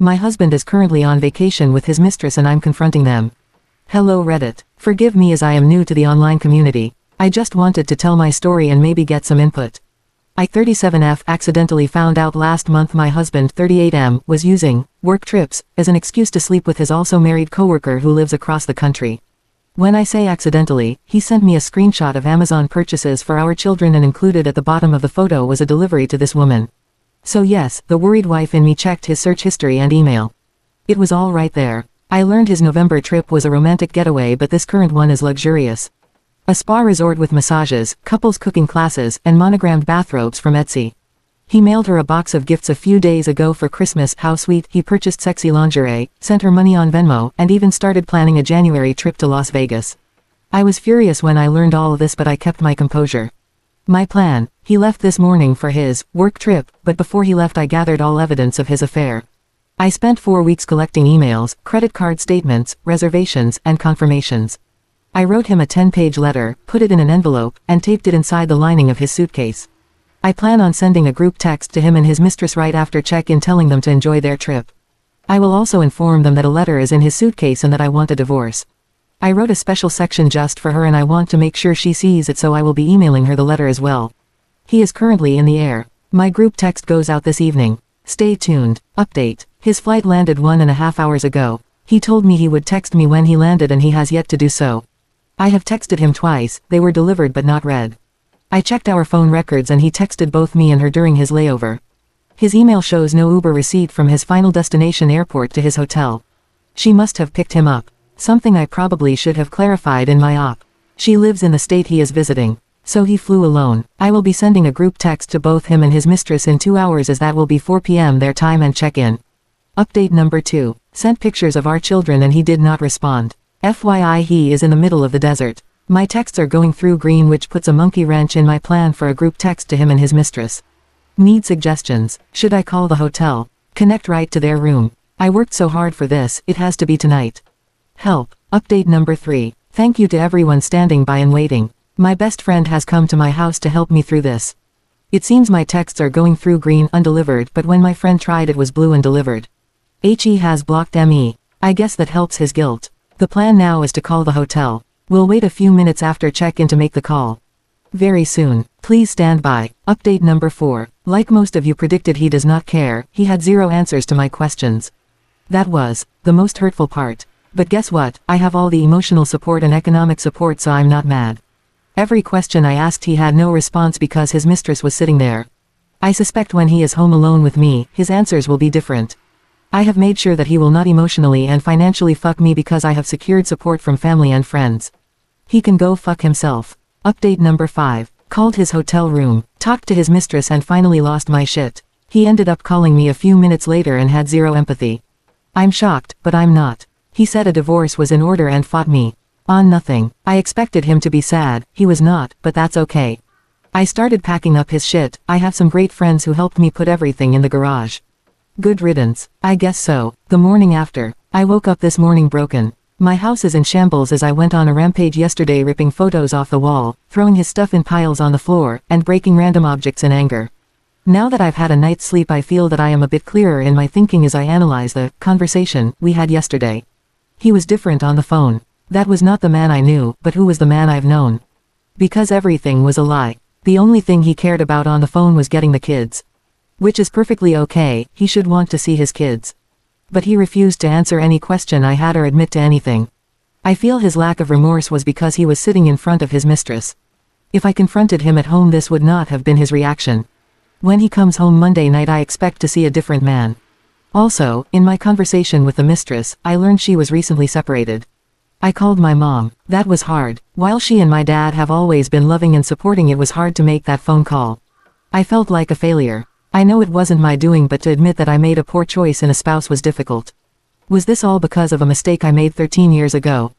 My husband is currently on vacation with his mistress and I'm confronting them. Hello Reddit. Forgive me as I am new to the online community. I just wanted to tell my story and maybe get some input. I 37F accidentally found out last month my husband 38M was using work trips as an excuse to sleep with his also married coworker who lives across the country. When I say accidentally, he sent me a screenshot of Amazon purchases for our children and included at the bottom of the photo was a delivery to this woman. So yes, the worried wife in me checked his search history and email. It was all right there. I learned his November trip was a romantic getaway, but this current one is luxurious. A spa resort with massages, couples cooking classes, and monogrammed bathrobes from Etsy. He mailed her a box of gifts a few days ago for Christmas. How sweet. He purchased sexy lingerie, sent her money on Venmo, and even started planning a January trip to Las Vegas. I was furious when I learned all of this, but I kept my composure. My plan: he left this morning for his work trip, but before he left I gathered all evidence of his affair. I spent 4 weeks collecting emails, credit card statements, reservations, and confirmations. I wrote him a 10-page letter, put it in an envelope, and taped it inside the lining of his suitcase. I plan on sending a group text to him and his mistress right after check-in telling them to enjoy their trip. I will also inform them that a letter is in his suitcase and that I want a divorce. I wrote a special section just for her and I want to make sure she sees it, so I will be emailing her the letter as well. He is currently in the air. My group text goes out this evening. Stay tuned. Update: his flight landed 1.5 hours ago. He told me he would text me when he landed and he has yet to do so. I have texted him twice, they were delivered but not read. I checked our phone records and he texted both me and her during his layover. His email shows no Uber receipt from his final destination airport to his hotel. She must have picked him up. Something I probably should have clarified in my op. She lives in the state he is visiting. So he flew alone. I will be sending a group text to both him and his mistress in 2 hours, as that will be 4 p.m. their time, and check-in. Update number 2. Sent pictures of our children and he did not respond. FYI, he is in the middle of the desert. My texts are going through green, which puts a monkey wrench in my plan for a group text to him and his mistress. Need suggestions. Should I call the hotel? Connect right to their room? I worked so hard for this, it has to be tonight. Help. Update number 3. Thank you to everyone standing by and waiting. My best friend has come to my house to help me through this. It seems my texts are going through green undelivered, but when my friend tried it was blue and delivered. He has blocked me. I guess that helps his guilt. The plan now is to call the hotel. We'll wait a few minutes after check-in to make the call. Very soon. Please stand by. Update number 4. Like most of you predicted, he does not care. He had 0 answers to my questions. That was the most hurtful part. But guess what? I have all the emotional support and economic support, so I'm not mad. Every question I asked he had no response because his mistress was sitting there. I suspect when he is home alone with me, his answers will be different. I have made sure that he will not emotionally and financially fuck me because I have secured support from family and friends. He can go fuck himself. Update number 5. Called his hotel room, talked to his mistress and finally lost my shit. He ended up calling me a few minutes later and had 0 empathy. I'm shocked, but I'm not. He said a divorce was in order and fought me. On nothing. I expected him to be sad, he was not, but that's okay. I started packing up his shit. I have some great friends who helped me put everything in the garage. Good riddance. I guess so. The morning after. I woke up this morning broken. My house is in shambles as I went on a rampage yesterday, ripping photos off the wall, throwing his stuff in piles on the floor, and breaking random objects in anger. Now that I've had a night's sleep, I feel that I am a bit clearer in my thinking as I analyze the conversation we had yesterday. He was different on the phone. That was not the man I knew, but who was the man I've known? Because everything was a lie. The only thing he cared about on the phone was getting the kids. Which is perfectly okay, he should want to see his kids. But he refused to answer any question I had or admit to anything. I feel his lack of remorse was because he was sitting in front of his mistress. If I confronted him at home, this would not have been his reaction. When he comes home Monday night, I expect to see a different man. Also, in my conversation with the mistress, I learned she was recently separated. I called my mom. That was hard. While she and my dad have always been loving and supporting, it was hard to make that phone call. I felt like a failure. I know it wasn't my doing, but to admit that I made a poor choice in a spouse was difficult. Was this all because of a mistake I made 13 years ago?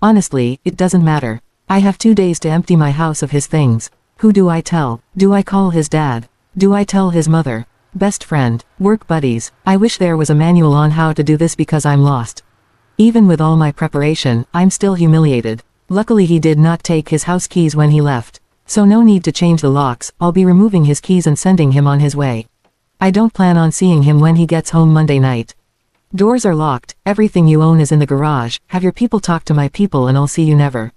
Honestly, it doesn't matter. I have 2 days to empty my house of his things. Who do I tell? Do I call his dad? Do I tell his mother? Best friend? Work buddies? I wish there was a manual on how to do this because I'm lost. Even with all my preparation, I'm still humiliated. Luckily he did not take his house keys when he left. So no need to change the locks. I'll be removing his keys and sending him on his way. I don't plan on seeing him when he gets home Monday night. Doors are locked, everything you own is in the garage, have your people talk to my people and I'll see you never.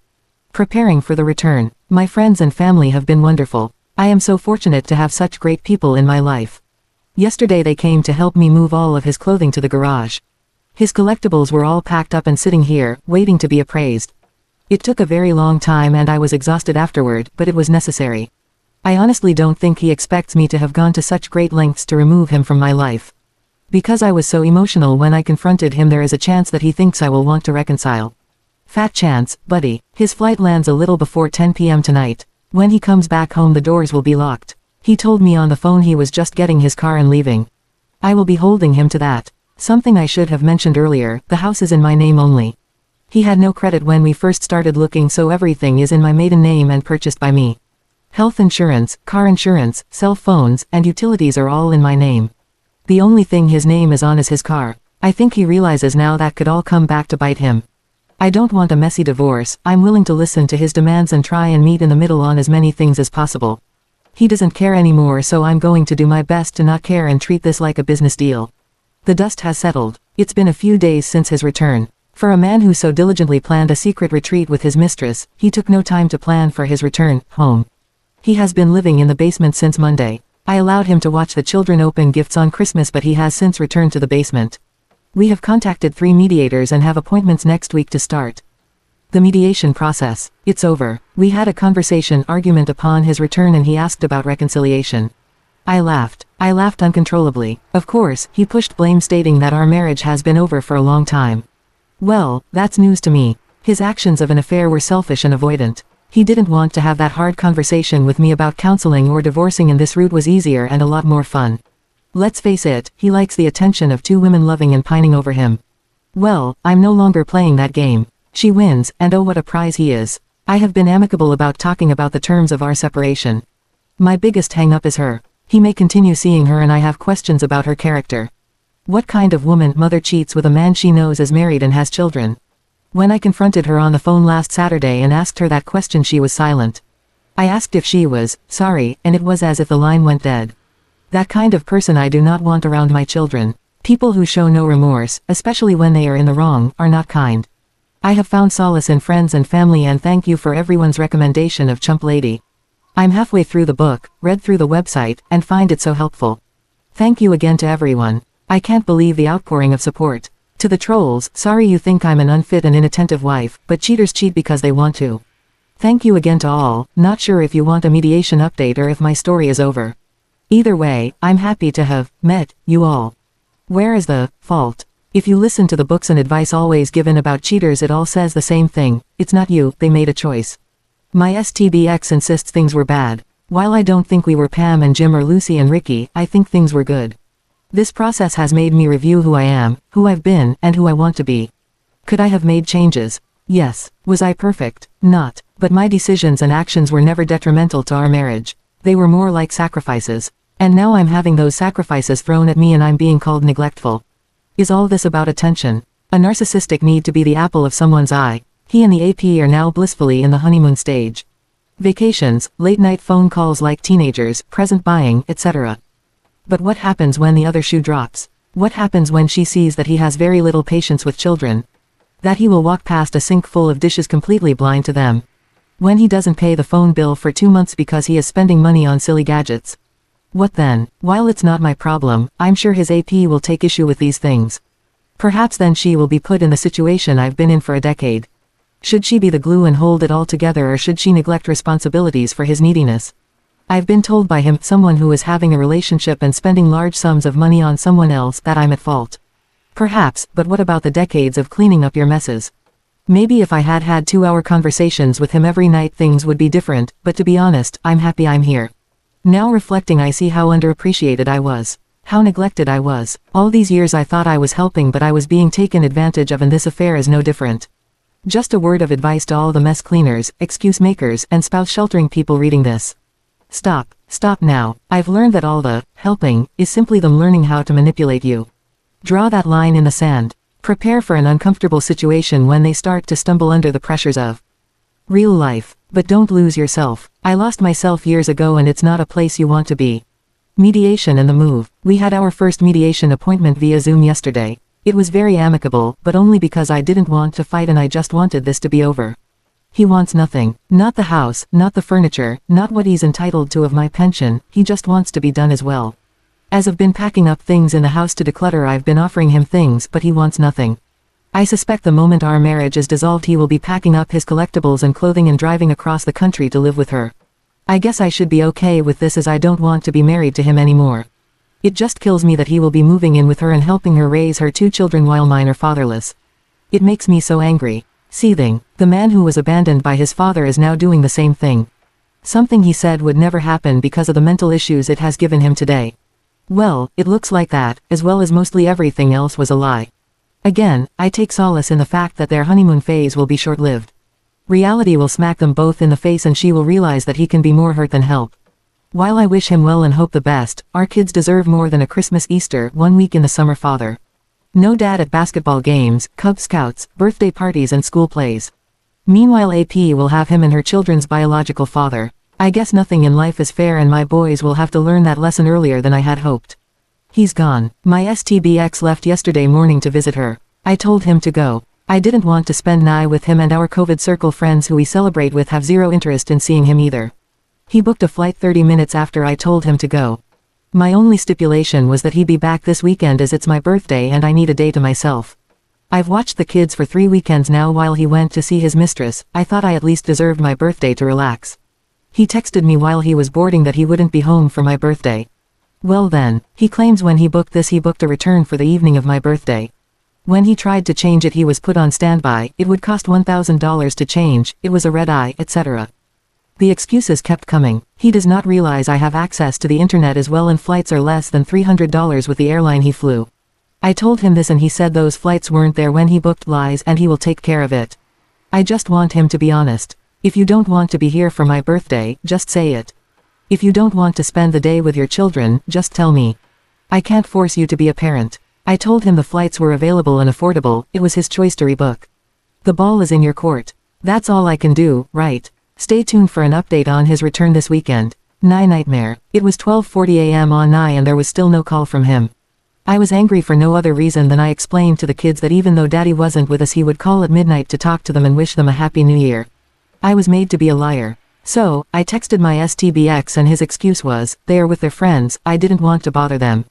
Preparing for the return. My friends and family have been wonderful. I am so fortunate to have such great people in my life. Yesterday they came to help me move all of his clothing to the garage. His collectibles were all packed up and sitting here, waiting to be appraised. It took a very long time and I was exhausted afterward, but it was necessary. I honestly don't think he expects me to have gone to such great lengths to remove him from my life. Because I was so emotional when I confronted him, there is a chance that he thinks I will want to reconcile. Fat chance, buddy. His flight lands a little before 10 p.m. tonight. When he comes back home the doors will be locked. He told me on the phone he was just getting his car and leaving. I will be holding him to that. Something I should have mentioned earlier, the house is in my name only. He had no credit when we first started looking, so everything is in my maiden name and purchased by me. Health insurance, car insurance, cell phones, and utilities are all in my name. The only thing his name is on is his car. I think he realizes now that could all come back to bite him. I don't want a messy divorce. I'm willing to listen to his demands and try and meet in the middle on as many things as possible. He doesn't care anymore, so I'm going to do my best to not care and treat this like a business deal. The dust has settled. It's been a few days since his return. For a man who so diligently planned a secret retreat with his mistress, he took no time to plan for his return home. He has been living in the basement since Monday. I allowed him to watch the children open gifts on Christmas, but he has since returned to the basement. We have contacted 3 mediators and have appointments next week to start the mediation process. It's over. We had a conversation argument upon his return and he asked about reconciliation. I laughed. I laughed uncontrollably. Of course, he pushed blame, stating that our marriage has been over for a long time. Well, that's news to me. His actions of an affair were selfish and avoidant. He didn't want to have that hard conversation with me about counseling or divorcing, and this route was easier and a lot more fun. Let's face it, he likes the attention of 2 women loving and pining over him. Well, I'm no longer playing that game. She wins, and oh what a prize he is. I have been amicable about talking about the terms of our separation. My biggest hang-up is her. He may continue seeing her and I have questions about her character. What kind of woman mother cheats with a man she knows is married and has children? When I confronted her on the phone last Saturday and asked her that question, she was silent. I asked if she was sorry, and it was as if the line went dead. That kind of person I do not want around my children. People who show no remorse, especially when they are in the wrong, are not kind. I have found solace in friends and family, and thank you for everyone's recommendation of Chump Lady. I'm halfway through the book, read through the website, and find it so helpful. Thank you again to everyone. I can't believe the outpouring of support. To the trolls, sorry you think I'm an unfit and inattentive wife, but cheaters cheat because they want to. Thank you again to all. Not sure if you want a mediation update or if my story is over. Either way, I'm happy to have met you all. Where is the fault? If you listen to the books and advice always given about cheaters, it all says the same thing. It's not you, they made a choice. My STBX insists things were bad. While I don't think we were Pam and Jim or Lucy and Ricky, I think things were good. This process has made me review who I am, who I've been, and who I want to be. Could I have made changes? Yes. Was I perfect? Not. But my decisions and actions were never detrimental to our marriage. They were more like sacrifices. And now I'm having those sacrifices thrown at me and I'm being called neglectful. Is all this about attention? A narcissistic need to be the apple of someone's eye. He and the AP are now blissfully in the honeymoon stage. Vacations, late-night phone calls like teenagers, present buying, etc. But what happens when the other shoe drops? What happens when she sees that he has very little patience with children? That he will walk past a sink full of dishes completely blind to them? When he doesn't pay the phone bill for 2 months because he is spending money on silly gadgets? What then? While it's not my problem, I'm sure his AP will take issue with these things. Perhaps then she will be put in the situation I've been in for a decade. Should she be the glue and hold it all together, or should she neglect responsibilities for his neediness? I've been told by him, someone who is having a relationship and spending large sums of money on someone else, that I'm at fault. Perhaps, but what about the decades of cleaning up your messes? Maybe if I had had 2-hour conversations with him every night things would be different, but to be honest, I'm happy I'm here. Now reflecting, I see how underappreciated I was. How neglected I was. All these years I thought I was helping, but I was being taken advantage of, and this affair is no different. Just a word of advice to all the mess cleaners, excuse makers, and spouse sheltering people reading this. Stop. Stop now. I've learned that all the helping is simply them learning how to manipulate you. Draw that line in the sand. Prepare for an uncomfortable situation when they start to stumble under the pressures of real life. But don't lose yourself. I lost myself years ago, and it's not a place you want to be. Mediation and the move. We had our first mediation appointment via Zoom yesterday. It was very amicable, but only because I didn't want to fight and I just wanted this to be over. He wants nothing. Not the house, not the furniture, not what he's entitled to of my pension, he just wants to be done as well. As I've been packing up things in the house to declutter, I've been offering him things, but he wants nothing. I suspect the moment our marriage is dissolved he will be packing up his collectibles and clothing and driving across the country to live with her. I guess I should be okay with this as I don't want to be married to him anymore. It just kills me that he will be moving in with her and helping her raise her 2 children while mine are fatherless. It makes me so angry. Seething, the man who was abandoned by his father is now doing the same thing. Something he said would never happen because of the mental issues it has given him today. Well, it looks like that, as well as mostly everything else was a lie. Again, I take solace in the fact that their honeymoon phase will be short-lived. Reality will smack them both in the face and she will realize that he can be more hurt than help. While I wish him well and hope the best, our kids deserve more than a Christmas, Easter, 1 week in the summer father. No dad at basketball games, Cub Scouts, birthday parties and school plays. Meanwhile AP will have him and her children's biological father. I guess nothing in life is fair and my boys will have to learn that lesson earlier than I had hoped. He's gone. My STBX left yesterday morning to visit her. I told him to go. I didn't want to spend night with him and our COVID circle friends who we celebrate with have zero interest in seeing him either. He booked a flight 30 minutes after I told him to go. My only stipulation was that he be back this weekend as it's my birthday and I need a day to myself. I've watched the kids for 3 weekends now while he went to see his mistress. I thought I at least deserved my birthday to relax. He texted me while he was boarding that he wouldn't be home for my birthday. Well then, he claims when he booked this he booked a return for the evening of my birthday. When he tried to change it he was put on standby, it would cost $1,000 to change, it was a red eye, etc. The excuses kept coming. He does not realize I have access to the internet as well and flights are less than $300 with the airline he flew. I told him this and he said those flights weren't there when he booked, lies, and he will take care of it. I just want him to be honest. If you don't want to be here for my birthday, just say it. If you don't want to spend the day with your children, just tell me. I can't force you to be a parent. I told him the flights were available and affordable, it was his choice to rebook. The ball is in your court. That's all I can do, right? Stay tuned for an update on his return this weekend. Nightmare. It was 12:40 a.m. on night and there was still no call from him. I was angry for no other reason than I explained to the kids that even though daddy wasn't with us he would call at midnight to talk to them and wish them a happy new year. I was made to be a liar. So, I texted my STBX and his excuse was, they are with their friends, I didn't want to bother them.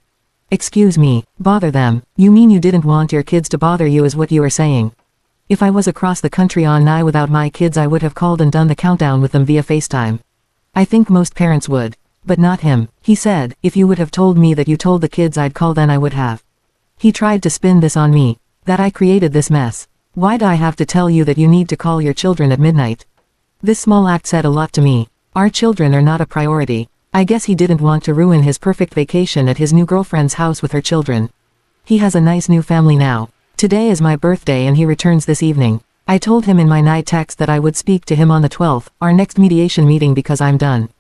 Excuse me, bother them? You mean you didn't want your kids to bother you is what you are saying? If I was across the country on night without my kids I would have called and done the countdown with them via FaceTime. I think most parents would. But not him. He said, if you would have told me that you told the kids I'd call then I would have. He tried to spin this on me. That I created this mess. Why'd I have to tell you that you need to call your children at midnight? This small act said a lot to me. Our children are not a priority. I guess he didn't want to ruin his perfect vacation at his new girlfriend's house with her children. He has a nice new family now. Today is my birthday and he returns this evening. I told him in my night text that I would speak to him on the 12th, our next mediation meeting because I'm done.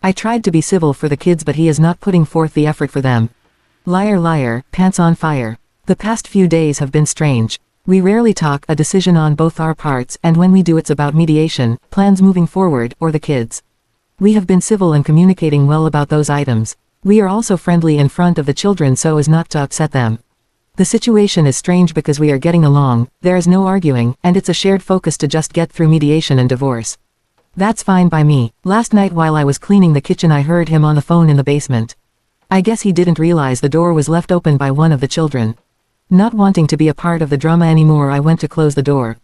I tried to be civil for the kids but he is not putting forth the effort for them. Liar liar, pants on fire. The past few days have been strange. We rarely talk, a decision on both our parts, and when we do it's about mediation, plans moving forward, or the kids. We have been civil and communicating well about those items. We are also friendly in front of the children so as not to upset them. The situation is strange because we are getting along, there is no arguing, and it's a shared focus to just get through mediation and divorce. That's fine by me. Last night while I was cleaning the kitchen I heard him on the phone in the basement. I guess he didn't realize the door was left open by one of the children. Not wanting to be a part of the drama anymore I went to close the door.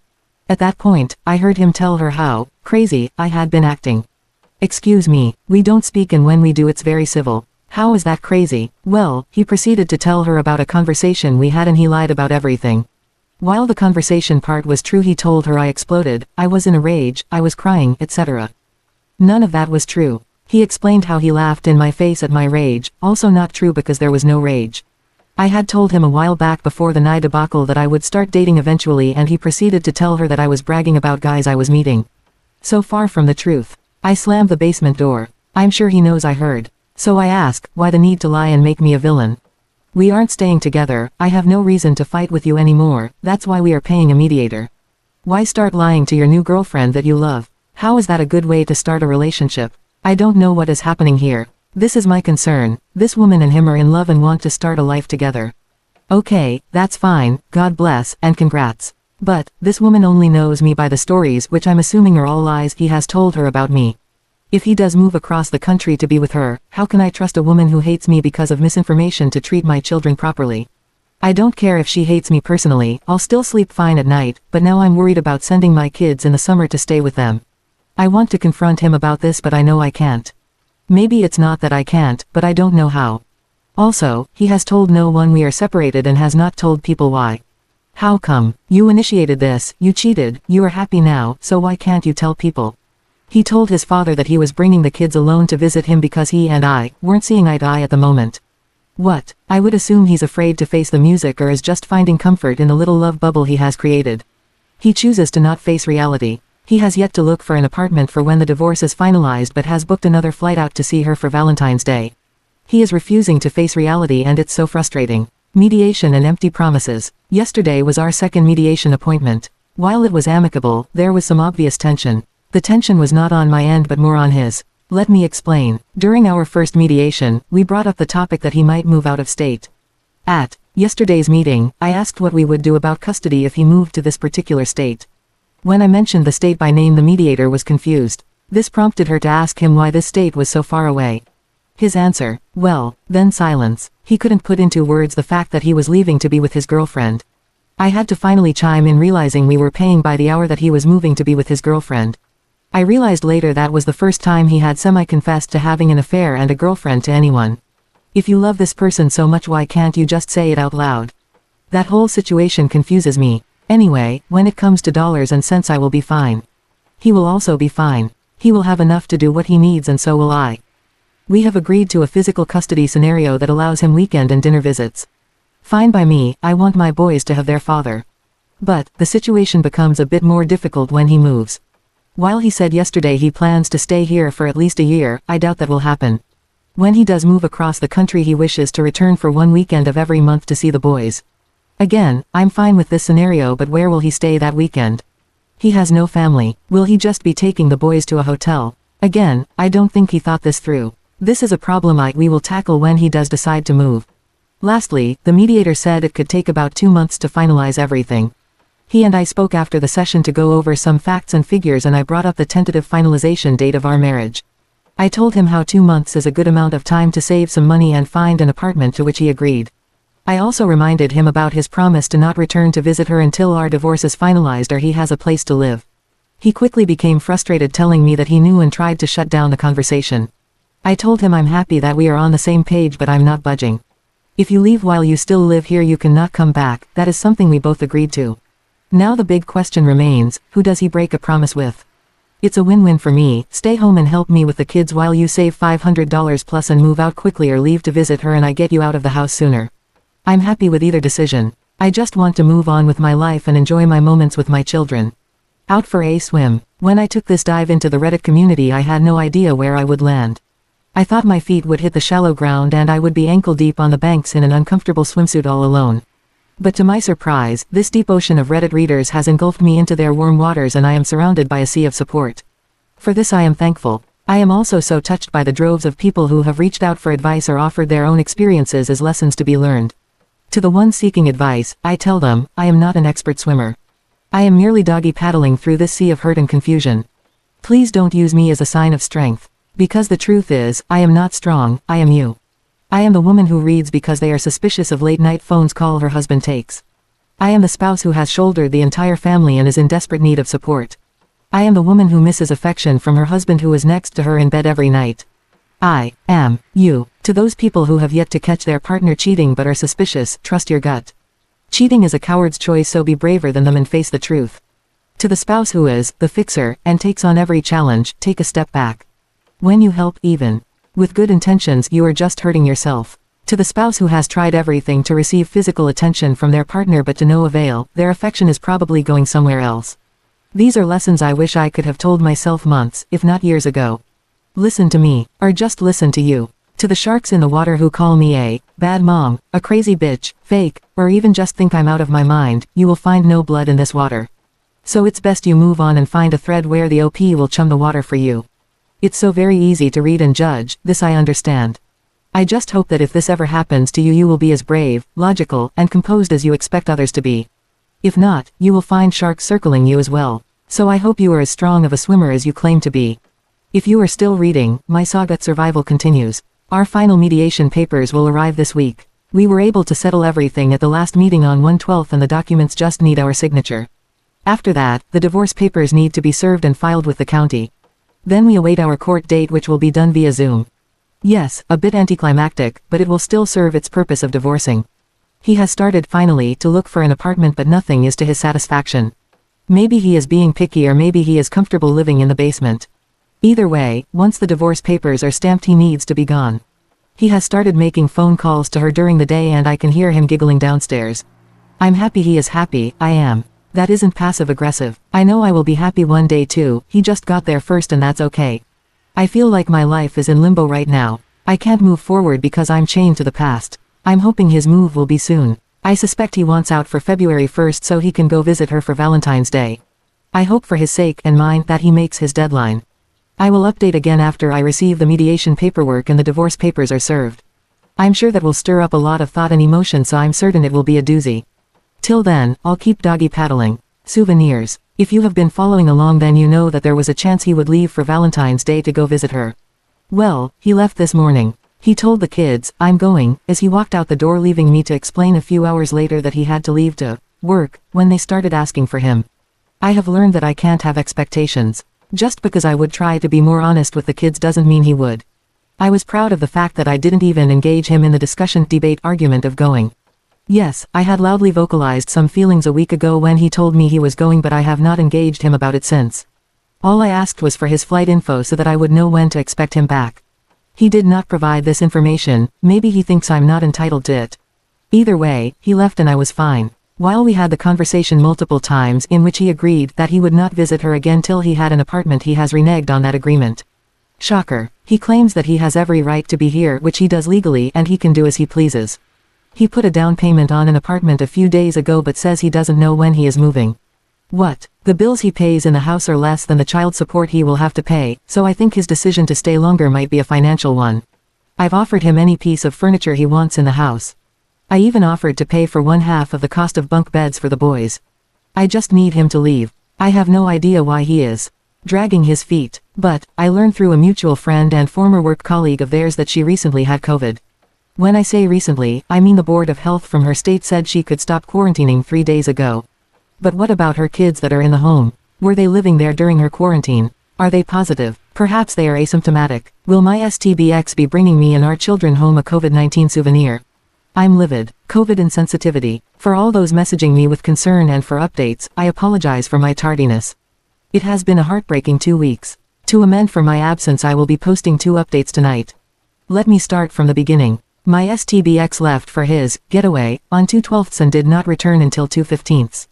At that point, I heard him tell her how crazy I had been acting. Excuse me, we don't speak and when we do it's very civil. How is that crazy? Well, he proceeded to tell her about a conversation we had and he lied about everything. While the conversation part was true he told her I exploded, I was in a rage, I was crying, etc. None of that was true. He explained how he laughed in my face at my rage, also not true because there was no rage. I had told him a while back before the night debacle that I would start dating eventually and he proceeded to tell her that I was bragging about guys I was meeting. So far from the truth. I slammed the basement door. I'm sure he knows I heard. So I ask, why the need to lie and make me a villain? We aren't staying together, I have no reason to fight with you anymore, that's why we are paying a mediator. Why start lying to your new girlfriend that you love? How is that a good way to start a relationship? I don't know what is happening here. This is my concern. This woman and him are in love and want to start a life together. Okay, that's fine, God bless, and congrats. But, this woman only knows me by the stories which I'm assuming are all lies he has told her about me. If he does move across the country to be with her, how can I trust a woman who hates me because of misinformation to treat my children properly? I don't care if she hates me personally, I'll still sleep fine at night, but now I'm worried about sending my kids in the summer to stay with them. I want to confront him about this but I know I can't. Maybe it's not that I can't, but I don't know how. Also, he has told no one we are separated and has not told people why. How come? You initiated this, you cheated, you are happy now, so why can't you tell people? He told his father that he was bringing the kids alone to visit him because he and I weren't seeing eye to eye at the moment. What? I would assume he's afraid to face the music or is just finding comfort in the little love bubble he has created. He chooses to not face reality. He has yet to look for an apartment for when the divorce is finalized but has booked another flight out to see her for Valentine's Day. He is refusing to face reality and it's so frustrating. Mediation and empty promises. Yesterday was our second mediation appointment. While it was amicable, there was some obvious tension. The tension was not on my end but more on his. Let me explain. During our first mediation, we brought up the topic that he might move out of state. At yesterday's meeting, I asked what we would do about custody if he moved to this particular state. When I mentioned the state by name, the mediator was confused. This prompted her to ask him why this state was so far away. His answer, well, then silence. He couldn't put into words the fact that he was leaving to be with his girlfriend. I had to finally chime in, realizing we were paying by the hour that he was moving to be with his girlfriend. I realized later that was the first time he had semi-confessed to having an affair and a girlfriend to anyone. If you love this person so much, why can't you just say it out loud? That whole situation confuses me. Anyway, when it comes to dollars and cents, I will be fine. He will also be fine. He will have enough to do what he needs and so will I. We have agreed to a physical custody scenario that allows him weekend and dinner visits. Fine by me, I want my boys to have their father. But, the situation becomes a bit more difficult when he moves. While he said yesterday he plans to stay here for at least a year, I doubt that will happen. When he does move across the country, he wishes to return for one weekend of every month to see the boys. Again, I'm fine with this scenario, but where will he stay that weekend? He has no family. Will he just be taking the boys to a hotel? Again, I don't think he thought this through. This is a problem we will tackle when he does decide to move. Lastly, the mediator said it could take about 2 months to finalize everything. He and I spoke after the session to go over some facts and figures, and I brought up the tentative finalization date of our marriage. I told him how 2 months is a good amount of time to save some money and find an apartment, to which he agreed. I also reminded him about his promise to not return to visit her until our divorce is finalized or he has a place to live. He quickly became frustrated, telling me that he knew and tried to shut down the conversation. I told him I'm happy that we are on the same page, but I'm not budging. If you leave while you still live here, you cannot come back. That is something we both agreed to. Now the big question remains, who does he break a promise with? It's a win-win for me. Stay home and help me with the kids while you save $500 plus and move out quickly, or leave to visit her and I get you out of the house sooner. I'm happy with either decision. I just want to move on with my life and enjoy my moments with my children. Out for a swim. When I took this dive into the Reddit community, I had no idea where I would land. I thought my feet would hit the shallow ground and I would be ankle deep on the banks in an uncomfortable swimsuit all alone. But to my surprise, this deep ocean of Reddit readers has engulfed me into their warm waters, and I am surrounded by a sea of support. For this I am thankful. I am also so touched by the droves of people who have reached out for advice or offered their own experiences as lessons to be learned. To the ones seeking advice, I tell them, I am not an expert swimmer. I am merely doggy paddling through this sea of hurt and confusion. Please don't use me as a sign of strength. Because the truth is, I am not strong, I am you. I am the woman who reads because they are suspicious of late-night phone calls her husband takes. I am the spouse who has shouldered the entire family and is in desperate need of support. I am the woman who misses affection from her husband who is next to her in bed every night. I am you. To those people who have yet to catch their partner cheating but are suspicious, trust your gut. Cheating is a coward's choice, so be braver than them and face the truth. To the spouse who is the fixer and takes on every challenge, take a step back. When you help, even with good intentions, you are just hurting yourself. To the spouse who has tried everything to receive physical attention from their partner but to no avail, their affection is probably going somewhere else. These are lessons I wish I could have told myself months, if not years ago. Listen to me, or just listen to you. To the sharks in the water who call me a bad mom, a crazy bitch, fake, or even just think I'm out of my mind, you will find no blood in this water. So it's best you move on and find a thread where the OP will chum the water for you. It's so very easy to read and judge, this I understand. I just hope that if this ever happens to you, you will be as brave, logical, and composed as you expect others to be. If not, you will find sharks circling you as well. So I hope you are as strong of a swimmer as you claim to be. If you are still reading, my saga survival continues. Our final mediation papers will arrive this week. We were able to settle everything at the last meeting on 1/12 and the documents just need our signature. After that, the divorce papers need to be served and filed with the county. Then we await our court date, which will be done via Zoom. Yes, a bit anticlimactic, but it will still serve its purpose of divorcing. He has started finally to look for an apartment, but nothing is to his satisfaction. Maybe he is being picky, or maybe he is comfortable living in the basement. Either way, once the divorce papers are stamped, he needs to be gone. He has started making phone calls to her during the day and I can hear him giggling downstairs. I'm happy he is happy, I am. That isn't passive-aggressive. I know I will be happy one day too, he just got there first and that's okay. I feel like my life is in limbo right now. I can't move forward because I'm chained to the past. I'm hoping his move will be soon. I suspect he wants out for February 1st so he can go visit her for Valentine's Day. I hope for his sake and mine that he makes his deadline. I will update again after I receive the mediation paperwork and the divorce papers are served. I'm sure that will stir up a lot of thought and emotion, so I'm certain it will be a doozy. Till then, I'll keep doggy paddling. Souvenirs. If you have been following along, then you know that there was a chance he would leave for Valentine's Day to go visit her. Well, he left this morning. He told the kids, "I'm going," as he walked out the door, leaving me to explain a few hours later that he had to leave to work, when they started asking for him. I have learned that I can't have expectations. Just because I would try to be more honest with the kids doesn't mean he would. I was proud of the fact that I didn't even engage him in the discussion, debate, argument of going. Yes, I had loudly vocalized some feelings a week ago when he told me he was going, but I have not engaged him about it since. All I asked was for his flight info so that I would know when to expect him back. He did not provide this information. Maybe he thinks I'm not entitled to it. Either way, he left and I was fine. While we had the conversation multiple times in which he agreed that he would not visit her again till he had an apartment, he has reneged on that agreement. Shocker. He claims that he has every right to be here, which he does legally, and he can do as he pleases. He put a down payment on an apartment a few days ago but says he doesn't know when he is moving. What? The bills he pays in the house are less than the child support he will have to pay, so I think his decision to stay longer might be a financial one. I've offered him any piece of furniture he wants in the house. I even offered to pay for 1/2 of the cost of bunk beds for the boys. I just need him to leave. I have no idea why he is dragging his feet, but I learned through a mutual friend and former work colleague of theirs that she recently had COVID. When I say recently, I mean the Board of Health from her state said she could stop quarantining 3 days ago. But what about her kids that are in the home? Were they living there during her quarantine? Are they positive? Perhaps they are asymptomatic. Will my STBX be bringing me and our children home a COVID-19 souvenir? I'm livid. COVID insensitivity. For all those messaging me with concern and for updates, I apologize for my tardiness. It has been a heartbreaking 2 weeks. To amend for my absence, I will be posting 2 updates tonight. Let me start from the beginning. My STBX left for his getaway on 2/12 and did not return until 2/15.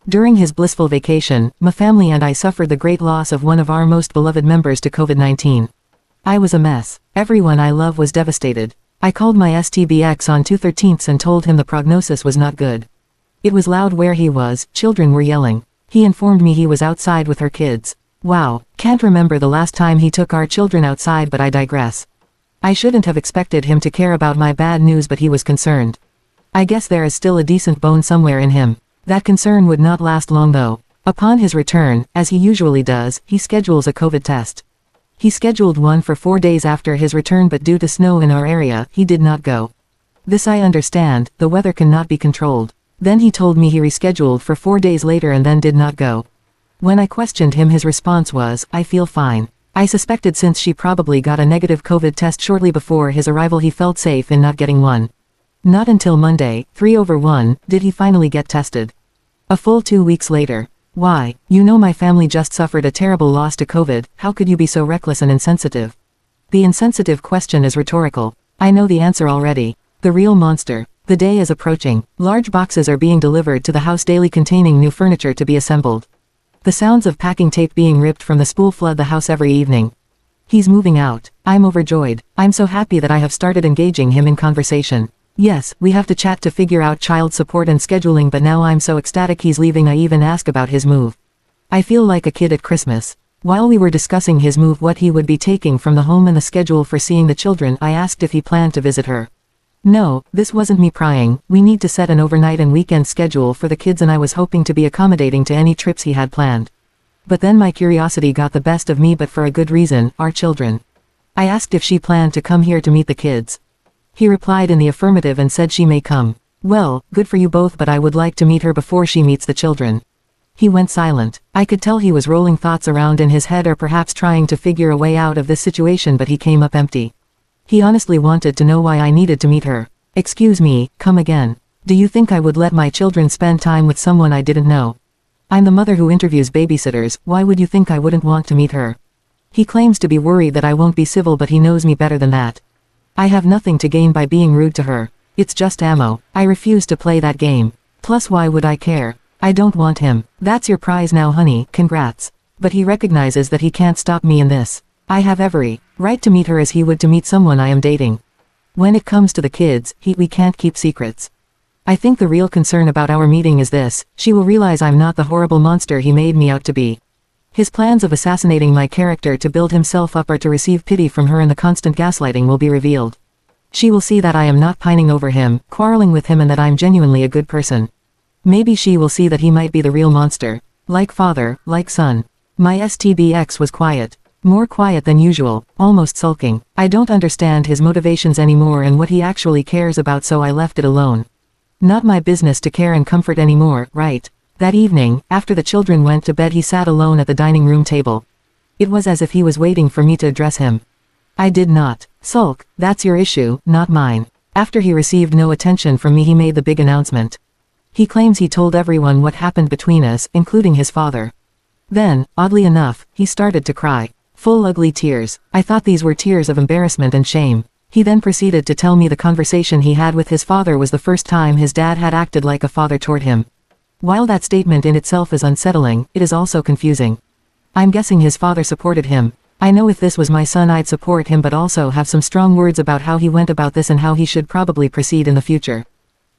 During his blissful vacation, my family and I suffered the great loss of one of our most beloved members to COVID-19. I was a mess. Everyone I love was devastated. I called my STBX on 2/13 and told him the prognosis was not good. It was loud where he was, children were yelling. He informed me he was outside with her kids. Wow, can't remember the last time he took our children outside, but I digress. I shouldn't have expected him to care about my bad news, but he was concerned. I guess there is still a decent bone somewhere in him. That concern would not last long though. Upon his return, as he usually does, he schedules a COVID test. He scheduled one for 4 days after his return, but due to snow in our area, he did not go. This I understand, the weather cannot be controlled. Then he told me he rescheduled for 4 days later and then did not go. When I questioned him, his response was, "I feel fine." I suspected since she probably got a negative COVID test shortly before his arrival, he felt safe in not getting one. Not until Monday, 3/1, did he finally get tested. A full 2 weeks later. Why? You know my family just suffered a terrible loss to COVID, how could you be so reckless and insensitive? The insensitive question is rhetorical. I know the answer already. The real monster. The day is approaching. Large boxes are being delivered to the house daily containing new furniture to be assembled. The sounds of packing tape being ripped from the spool flood the house every evening. He's moving out. I'm overjoyed. I'm so happy that I have started engaging him in conversation. Yes, we have to chat to figure out child support and scheduling, but now I'm so ecstatic he's leaving I even ask about his move. I feel like a kid at Christmas. While we were discussing his move, what he would be taking from the home and the schedule for seeing the children, I asked if he planned to visit her. No, this wasn't me prying. We need to set an overnight and weekend schedule for the kids and I was hoping to be accommodating to any trips he had planned. But then my curiosity got the best of me, but for a good reason, our children. I asked if she planned to come here to meet the kids. He replied in the affirmative and said she may come. Well, good for you both, but I would like to meet her before she meets the children. He went silent. I could tell he was rolling thoughts around in his head or perhaps trying to figure a way out of this situation, but he came up empty. He honestly wanted to know why I needed to meet her. Excuse me, come again. Do you think I would let my children spend time with someone I didn't know? I'm the mother who interviews babysitters, why would you think I wouldn't want to meet her? He claims to be worried that I won't be civil, but he knows me better than that. I have nothing to gain by being rude to her. It's just ammo. I refuse to play that game. Plus, why would I care? I don't want him. That's your prize now, honey, congrats. But he recognizes that he can't stop me in this. I have every right to meet her as he would to meet someone I am dating. When it comes to the kids, we can't keep secrets. I think the real concern about our meeting is this: she will realize I'm not the horrible monster he made me out to be. His plans of assassinating my character to build himself up or to receive pity from her and the constant gaslighting will be revealed. She will see that I am not pining over him, quarreling with him, and that I'm genuinely a good person. Maybe she will see that he might be the real monster. Like father, like son. My STBX was quiet. More quiet than usual, almost sulking. I don't understand his motivations anymore and what he actually cares about, so I left it alone. Not my business to care and comfort anymore, right? That evening, after the children went to bed, he sat alone at the dining room table. It was as if he was waiting for me to address him. I did not sulk. That's your issue, not mine. After he received no attention from me, he made the big announcement. He claims he told everyone what happened between us, including his father. Then, oddly enough, he started to cry. Full ugly tears. I thought these were tears of embarrassment and shame. He then proceeded to tell me the conversation he had with his father was the first time his dad had acted like a father toward him. While that statement in itself is unsettling, it is also confusing. I'm guessing his father supported him. I know if this was my son I'd support him, but also have some strong words about how he went about this and how he should probably proceed in the future.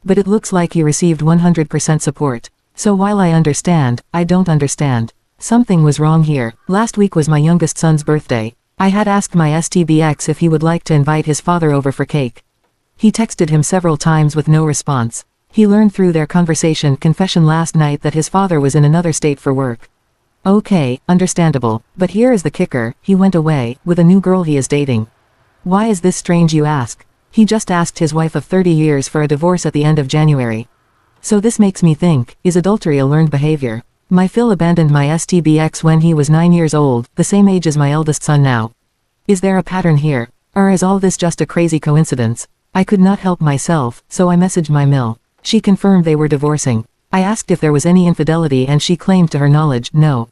But it looks like he received 100% support. So while I understand, I don't understand. Something was wrong here. Last week was my youngest son's birthday. I had asked my STBX if he would like to invite his father over for cake. He texted him several times with no response. He learned through their confession last night that his father was in another state for work. Okay, understandable. But here is the kicker: he went away, with a new girl he is dating. Why is this strange, you ask? He just asked his wife of 30 years for a divorce at the end of January. So this makes me think, is adultery a learned behavior? My Phil abandoned my STBX when he was 9 years old, the same age as my eldest son now. Is there a pattern here? Or is all this just a crazy coincidence? I could not help myself, so I messaged my Mill. She confirmed they were divorcing. I asked if there was any infidelity and she claimed to her knowledge, no.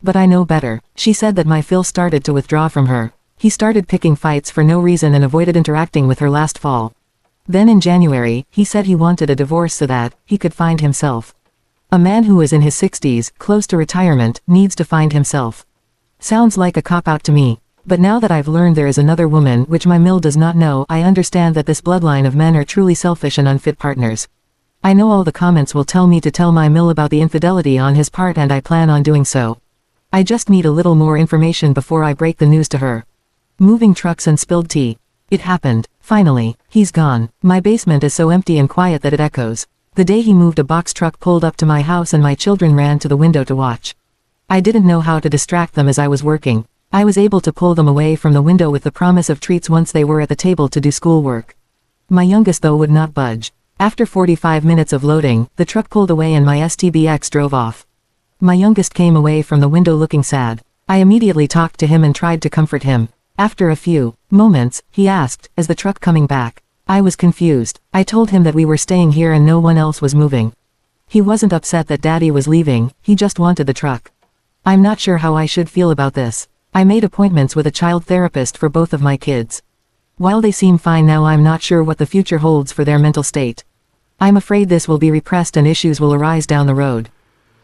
But I know better. She said that my Phil started to withdraw from her. He started picking fights for no reason and avoided interacting with her last fall. Then in January, he said he wanted a divorce so that he could find himself. A man who is in his 60s, close to retirement, needs to find himself. Sounds like a cop-out to me. But now that I've learned there is another woman which my Mill does not know, I understand that this bloodline of men are truly selfish and unfit partners. I know all the comments will tell me to tell my Mill about the infidelity on his part, and I plan on doing so. I just need a little more information before I break the news to her. Moving trucks and spilled tea. It happened. Finally, he's gone. My basement is so empty and quiet that it echoes. The day he moved, a box truck pulled up to my house and my children ran to the window to watch. I didn't know how to distract them as I was working. I was able to pull them away from the window with the promise of treats once they were at the table to do schoolwork. My youngest though would not budge. After 45 minutes of loading, the truck pulled away and my STBX drove off. My youngest came away from the window looking sad. I immediately talked to him and tried to comfort him. After a few moments, he asked, "Is the truck coming back?" I was confused. I told him that we were staying here and no one else was moving. He wasn't upset that Daddy was leaving, he just wanted the truck. I'm not sure how I should feel about this. I made appointments with a child therapist for both of my kids. While they seem fine now, I'm not sure what the future holds for their mental state. I'm afraid this will be repressed and issues will arise down the road.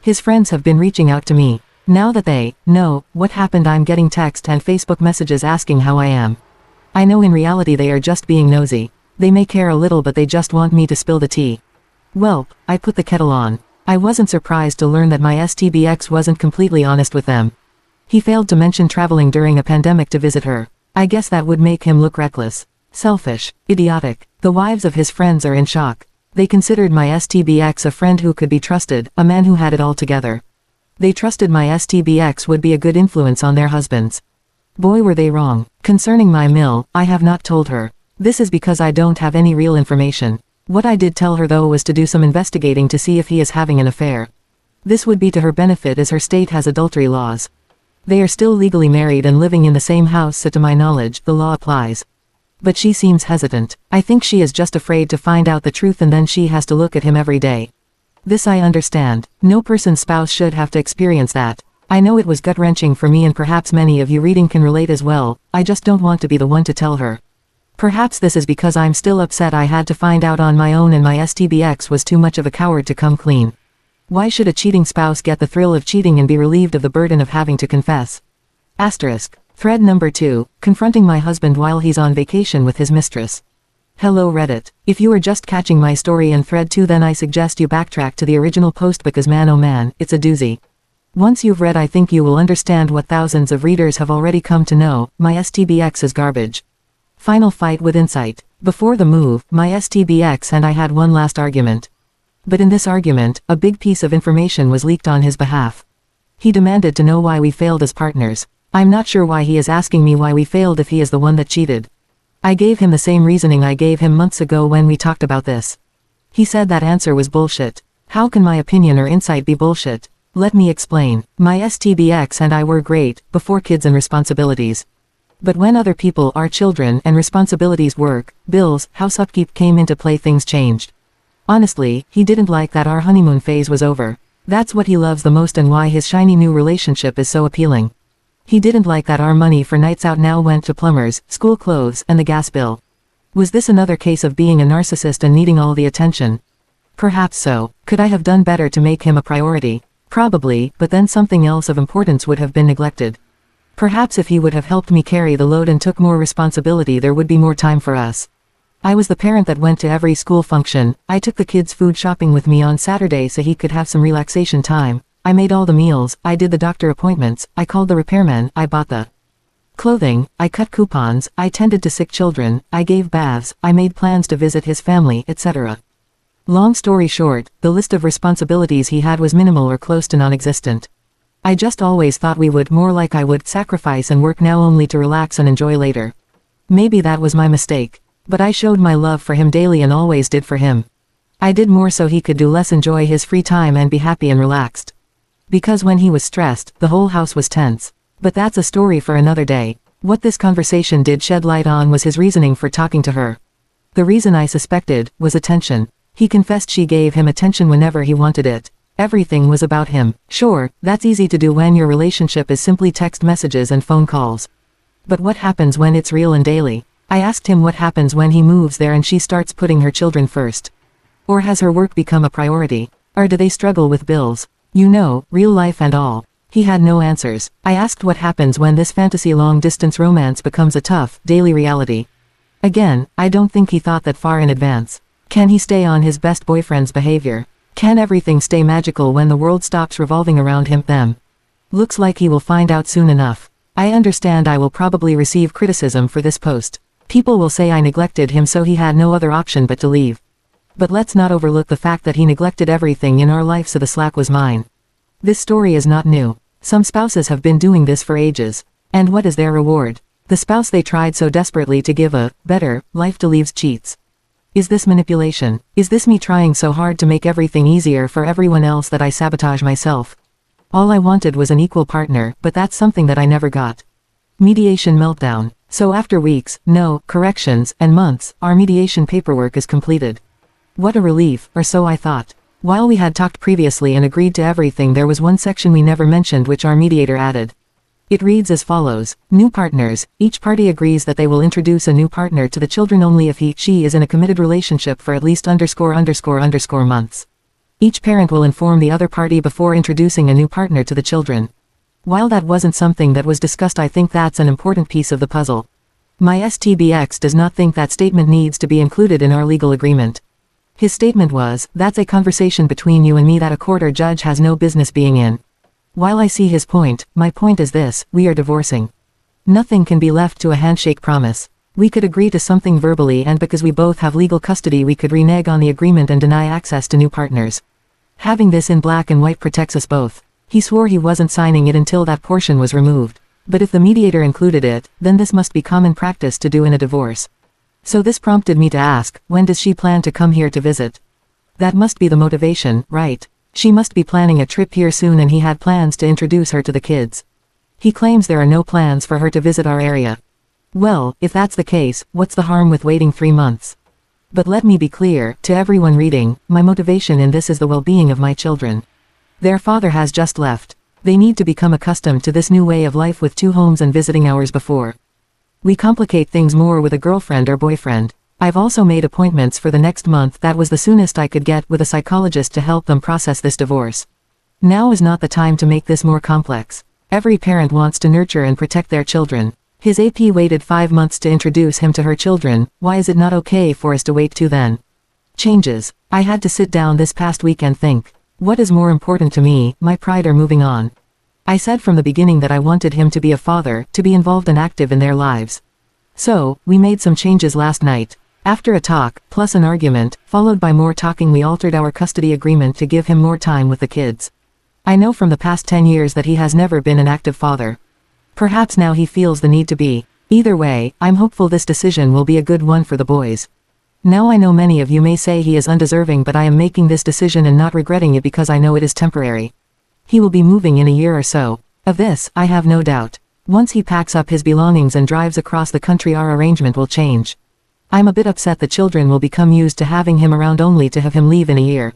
His friends have been reaching out to me. Now that they know what happened, I'm getting text and Facebook messages asking how I am. I know in reality they are just being nosy. They may care a little, but they just want me to spill the tea. Well, I put the kettle on. I wasn't surprised to learn that my STBX wasn't completely honest with them. He failed to mention traveling during a pandemic to visit her. I guess that would make him look reckless. Selfish. Idiotic. The wives of his friends are in shock. They considered my STBX a friend who could be trusted, a man who had it all together. They trusted my STBX would be a good influence on their husbands. Boy, were they wrong. Concerning my mill, I have not told her. This is because I don't have any real information. What I did tell her though was to do some investigating to see if he is having an affair. This would be to her benefit as her state has adultery laws. They are still legally married and living in the same house, so to my knowledge, the law applies. But she seems hesitant. I think she is just afraid to find out the truth and then she has to look at him every day. This I understand. No person's spouse should have to experience that. I know it was gut-wrenching for me and perhaps many of you reading can relate as well. I just don't want to be the one to tell her. Perhaps this is because I'm still upset I had to find out on my own and my STBX was too much of a coward to come clean. Why should a cheating spouse get the thrill of cheating and be relieved of the burden of having to confess? Asterisk. Thread number 2, confronting my husband while he's on vacation with his mistress. Hello Reddit. If you are just catching my story in thread 2 then I suggest you backtrack to the original post because man oh man, it's a doozy. Once you've read I think you will understand what thousands of readers have already come to know, my STBX is garbage. Final fight with insight. Before the move, my STBX and I had one last argument. But in this argument, a big piece of information was leaked on his behalf. He demanded to know why we failed as partners. I'm not sure why he is asking me why we failed if he is the one that cheated. I gave him the same reasoning I gave him months ago when we talked about this. He said that answer was bullshit. How can my opinion or insight be bullshit? Let me explain. My STBX and I were great, before kids and responsibilities. But when other people, our children, and responsibilities, work, bills, house upkeep came into play, things changed. Honestly, he didn't like that our honeymoon phase was over. That's what he loves the most and why his shiny new relationship is so appealing. He didn't like that our money for nights out now went to plumbers, school clothes, and the gas bill. Was this another case of being a narcissist and needing all the attention? Perhaps so. Could I have done better to make him a priority? Probably, but then something else of importance would have been neglected. Perhaps if he would have helped me carry the load and took more responsibility there would be more time for us. I was the parent that went to every school function. I took the kids food shopping with me on Saturday so he could have some relaxation time. I made all the meals, I did the doctor appointments, I called the repairman, I bought the clothing, I cut coupons, I tended to sick children, I gave baths, I made plans to visit his family, etc. Long story short, the list of responsibilities he had was minimal or close to non-existent. I just always thought we would, more like I would, sacrifice and work now only to relax and enjoy later. Maybe that was my mistake. But I showed my love for him daily and always did for him. I did more so he could do less, enjoy his free time and be happy and relaxed. Because when he was stressed, the whole house was tense. But that's a story for another day. What this conversation did shed light on was his reasoning for talking to her. The reason I suspected was attention. He confessed she gave him attention whenever he wanted it. Everything was about him. Sure, that's easy to do when your relationship is simply text messages and phone calls. But what happens when it's real and daily? I asked him what happens when he moves there and she starts putting her children first. Or has her work become a priority? Or do they struggle with bills? You know, real life and all. He had no answers. I asked what happens when this fantasy long-distance romance becomes a tough, daily reality. Again, I don't think he thought that far in advance. Can he stay on his best boyfriend's behavior? Can everything stay magical when the world stops revolving around him, them? Looks like he will find out soon enough. I understand I will probably receive criticism for this post. People will say I neglected him so he had no other option but to leave. But let's not overlook the fact that he neglected everything in our life so the slack was mine. This story is not new. Some spouses have been doing this for ages. And what is their reward? The spouse they tried so desperately to give a better life to leaves cheats. Is this manipulation? Is this me trying so hard to make everything easier for everyone else that I sabotage myself? All I wanted was an equal partner, but that's something that I never got. Mediation meltdown. So after weeks, no, corrections, and months, our mediation paperwork is completed. What a relief, or so I thought. While we had talked previously and agreed to everything, there was one section we never mentioned which our mediator added. It reads as follows: new partners. Each party agrees that they will introduce a new partner to the children only if she is in a committed relationship for at least ____ months. Each parent will inform the other party before introducing a new partner to the children. While that wasn't something that was discussed, I think that's an important piece of the puzzle. My STBX does not think that statement needs to be included in our legal agreement. His statement was, that's a conversation between you and me that a court or judge has no business being in. While I see his point, my point is this: we are divorcing. Nothing can be left to a handshake promise. We could agree to something verbally, and because we both have legal custody we could renege on the agreement and deny access to new partners. Having this in black and white protects us both. He swore he wasn't signing it until that portion was removed. But if the mediator included it, then this must be common practice to do in a divorce. So this prompted me to ask, when does she plan to come here to visit? That must be the motivation, right? She must be planning a trip here soon, and he had plans to introduce her to the kids. He claims there are no plans for her to visit our area. Well, if that's the case, what's the harm with waiting 3 months? But let me be clear, to everyone reading, my motivation in this is the well-being of my children. Their father has just left. They need to become accustomed to this new way of life with 2 homes and visiting hours before. We complicate things more with a girlfriend or boyfriend. I've also made appointments for the next month. That was the soonest I could get, with a psychologist to help them process this divorce. Now is not the time to make this more complex. Every parent wants to nurture and protect their children. His AP waited 5 months to introduce him to her children. Why is it not okay for us to wait too then? Changes. I had to sit down this past week and think. What is more important to me, my pride or moving on? I said from the beginning that I wanted him to be a father, to be involved and active in their lives. So, we made some changes last night. After a talk, plus an argument, followed by more talking, we altered our custody agreement to give him more time with the kids. I know from the past 10 years that he has never been an active father. Perhaps now he feels the need to be. Either way, I'm hopeful this decision will be a good one for the boys. Now I know many of you may say he is undeserving, but I am making this decision and not regretting it because I know it is temporary. He will be moving in a year or so. Of this, I have no doubt. Once he packs up his belongings and drives across the country, our arrangement will change. I'm a bit upset the children will become used to having him around only to have him leave in a year.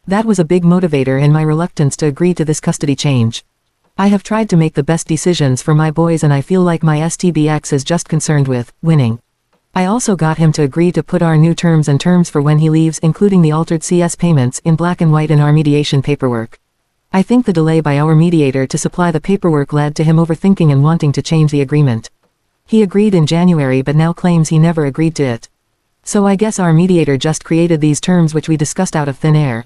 That was a big motivator in my reluctance to agree to this custody change. I have tried to make the best decisions for my boys, and I feel like my STBX is just concerned with winning. I also got him to agree to put our new terms for when he leaves, including the altered CS payments, in black and white in our mediation paperwork. I think the delay by our mediator to supply the paperwork led to him overthinking and wanting to change the agreement. He agreed in January but now claims he never agreed to it. So I guess our mediator just created these terms which we discussed out of thin air.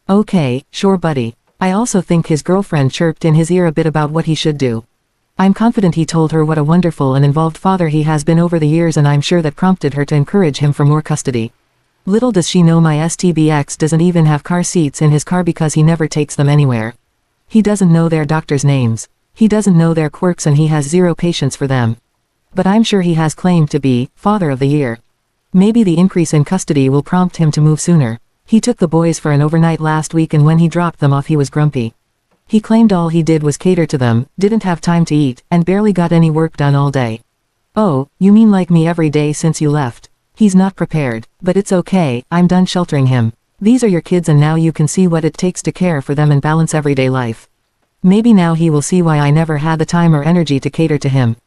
Okay, sure buddy. I also think his girlfriend chirped in his ear a bit about what he should do. I'm confident he told her what a wonderful and involved father he has been over the years, and I'm sure that prompted her to encourage him for more custody. Little does she know my STBX doesn't even have car seats in his car because he never takes them anywhere. He doesn't know their doctors' names. He doesn't know their quirks, and he has zero patience for them. But I'm sure he has claimed to be Father of the Year. Maybe the increase in custody will prompt him to move sooner. He took the boys for an overnight last week, and when he dropped them off he was grumpy. He claimed all he did was cater to them, didn't have time to eat, and barely got any work done all day. Oh, you mean like me every day since you left? He's not prepared, but it's okay, I'm done sheltering him. These are your kids, and now you can see what it takes to care for them and balance everyday life. Maybe now he will see why I never had the time or energy to cater to him.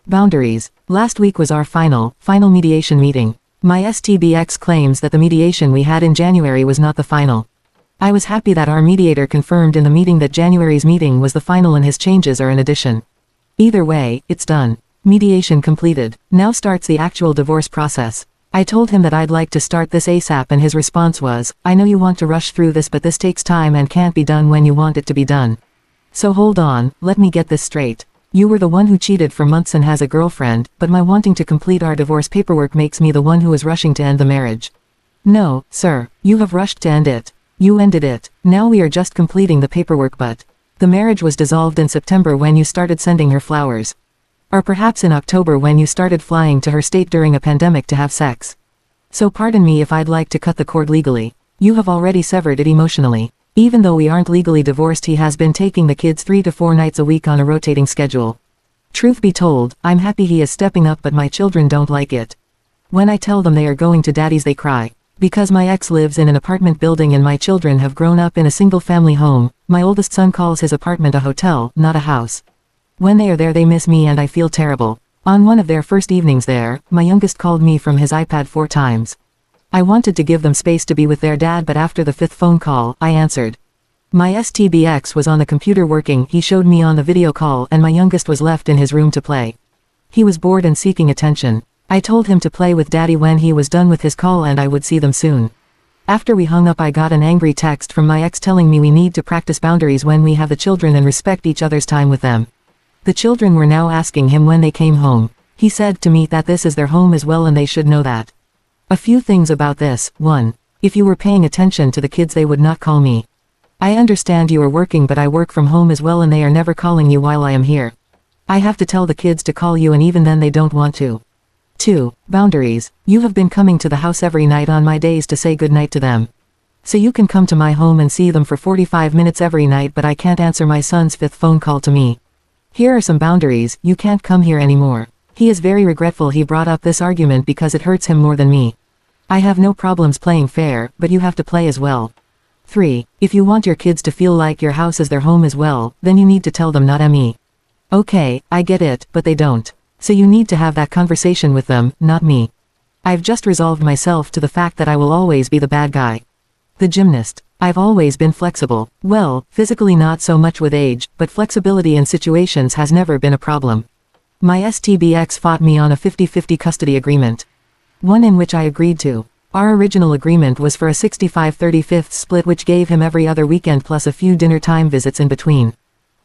Boundaries. Last week was our final mediation meeting. My STBX claims that the mediation we had in January was not the final. I was happy that our mediator confirmed in the meeting that January's meeting was the final and his changes are an addition. Either way, it's done. Mediation completed. Now starts the actual divorce process. I told him that I'd like to start this ASAP, and his response was, I know you want to rush through this, but this takes time and can't be done when you want it to be done. So hold on, let me get this straight. You were the one who cheated for months and has a girlfriend, but my wanting to complete our divorce paperwork makes me the one who is rushing to end the marriage. No, sir, you have rushed to end it. You ended it. Now we are just completing the paperwork, but the marriage was dissolved in September when you started sending her flowers. Or perhaps in October when you started flying to her state during a pandemic to have sex. So pardon me if I'd like to cut the cord legally. You have already severed it emotionally. Even though we aren't legally divorced, he has been taking the kids 3 to 4 nights a week on a rotating schedule. Truth be told, I'm happy he is stepping up, but my children don't like it. When I tell them they are going to daddy's, they cry. Because my ex lives in an apartment building and my children have grown up in a single-family home, my oldest son calls his apartment a hotel, not a house. When they are there they miss me and I feel terrible. On one of their first evenings there, my youngest called me from his iPad 4 times. I wanted to give them space to be with their dad, but after the 5th phone call, I answered. My STBX was on the computer working, he showed me on the video call, and my youngest was left in his room to play. He was bored and seeking attention. I told him to play with daddy when he was done with his call and I would see them soon. After we hung up I got an angry text from my ex telling me we need to practice boundaries when we have the children and respect each other's time with them. The children were now asking him when they came home. He said to me that this is their home as well and they should know that. A few things about this. 1. If you were paying attention to the kids they would not call me. I understand you are working but I work from home as well and they are never calling you while I am here. I have to tell the kids to call you and even then they don't want to. 2. Boundaries. You have been coming to the house every night on my days to say goodnight to them. So you can come to my home and see them for 45 minutes every night but I can't answer my son's 5th phone call to me. Here are some boundaries, you can't come here anymore. He is very regretful he brought up this argument because it hurts him more than me. I have no problems playing fair, but you have to play as well. 3. If you want your kids to feel like your house is their home as well, then you need to tell them not me. Okay, I get it, but they don't. So you need to have that conversation with them, not me. I've just resolved myself to the fact that I will always be the bad guy. The gymnast. I've always been flexible. Well, physically not so much with age, but flexibility in situations has never been a problem. My STBX fought me on a 50-50 custody agreement. One in which I agreed to. Our original agreement was for a 65-35 split which gave him every other weekend plus a few dinner time visits in between.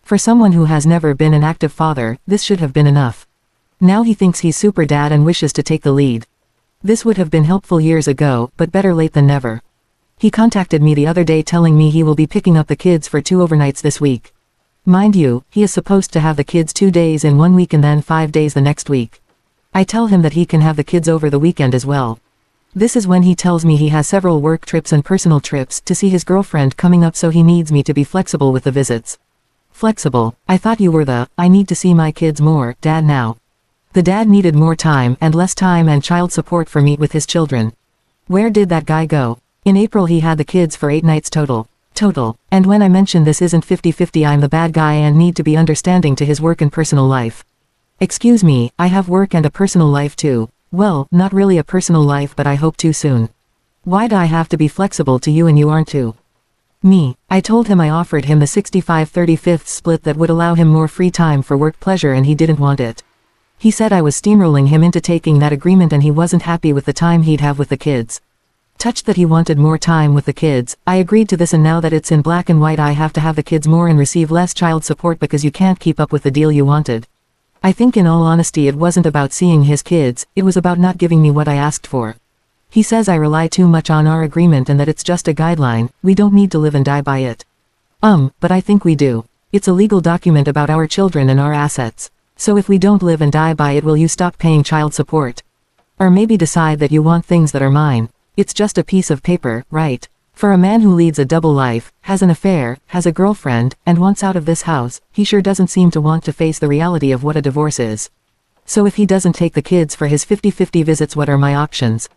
For someone who has never been an active father, this should have been enough. Now he thinks he's super dad and wishes to take the lead. This would have been helpful years ago, but better late than never. He contacted me the other day telling me he will be picking up the kids for 2 overnights this week. Mind you, he is supposed to have the kids 2 days in 1 week and then 5 days the next week. I tell him that he can have the kids over the weekend as well. This is when he tells me he has several work trips and personal trips to see his girlfriend coming up so he needs me to be flexible with the visits. Flexible. I thought you were the, I need to see my kids more, dad now. The dad needed more time and less time and child support for me with his children. Where did that guy go? In April he had the kids for 8 nights total. And when I mention this isn't 50-50 I'm the bad guy and need to be understanding to his work and personal life. Excuse me, I have work and a personal life too. Well, not really a personal life but I hope too soon. Why do I have to be flexible to you and you aren't too? Me. I told him I offered him the 65-35 split that would allow him more free time for work pleasure and he didn't want it. He said I was steamrolling him into taking that agreement and he wasn't happy with the time he'd have with the kids. Touched that he wanted more time with the kids, I agreed to this and now that it's in black and white I have to have the kids more and receive less child support because you can't keep up with the deal you wanted. I think in all honesty it wasn't about seeing his kids, it was about not giving me what I asked for. He says I rely too much on our agreement and that it's just a guideline, we don't need to live and die by it. But I think we do. It's a legal document about our children and our assets. So if we don't live and die by it will you stop paying child support? Or maybe decide that you want things that are mine. It's just a piece of paper, right? For a man who leads a double life, has an affair, has a girlfriend, and wants out of this house, he sure doesn't seem to want to face the reality of what a divorce is. So if he doesn't take the kids for his 50-50 visits, what are my options?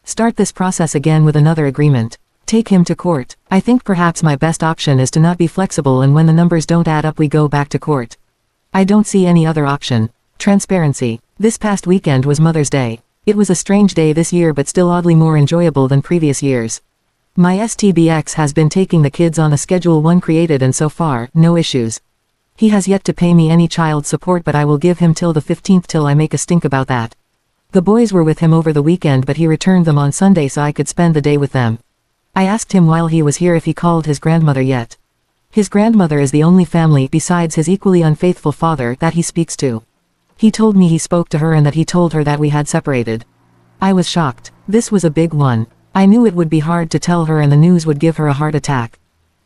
Start this process again with another agreement. Take him to court. I think perhaps my best option is to not be flexible and when the numbers don't add up we go back to court. I don't see any other option. Transparency. This past weekend was Mother's Day. It was a strange day this year but still oddly more enjoyable than previous years. My STBX has been taking the kids on a schedule one created and so far, no issues. He has yet to pay me any child support but I will give him till the 15th till I make a stink about that. The boys were with him over the weekend but he returned them on Sunday so I could spend the day with them. I asked him while he was here if he called his grandmother yet. His grandmother is the only family besides his equally unfaithful father that he speaks to. He told me he spoke to her and that he told her that we had separated. I was shocked. This was a big one. I knew it would be hard to tell her and the news would give her a heart attack.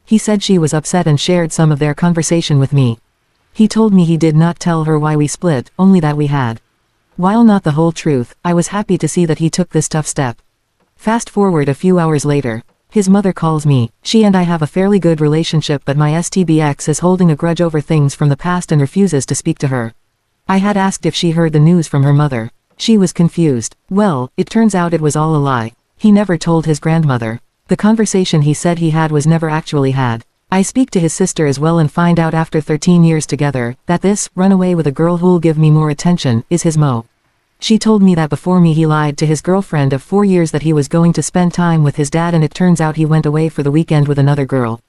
He said she was upset and shared some of their conversation with me. He told me he did not tell her why we split, only that we had. While not the whole truth, I was happy to see that he took this tough step. Fast forward a few hours later. His mother calls me. She and I have a fairly good relationship but my STBX is holding a grudge over things from the past and refuses to speak to her. I had asked if she heard the news from her mother. She was confused. Well, it turns out it was all a lie. He never told his grandmother. The conversation he said he had was never actually had. I speak to his sister as well and find out after 13 years together, that this, runaway with a girl who'll give me more attention, is his Mo. She told me that before me he lied to his girlfriend of 4 years that he was going to spend time with his dad and it turns out he went away for the weekend with another girl.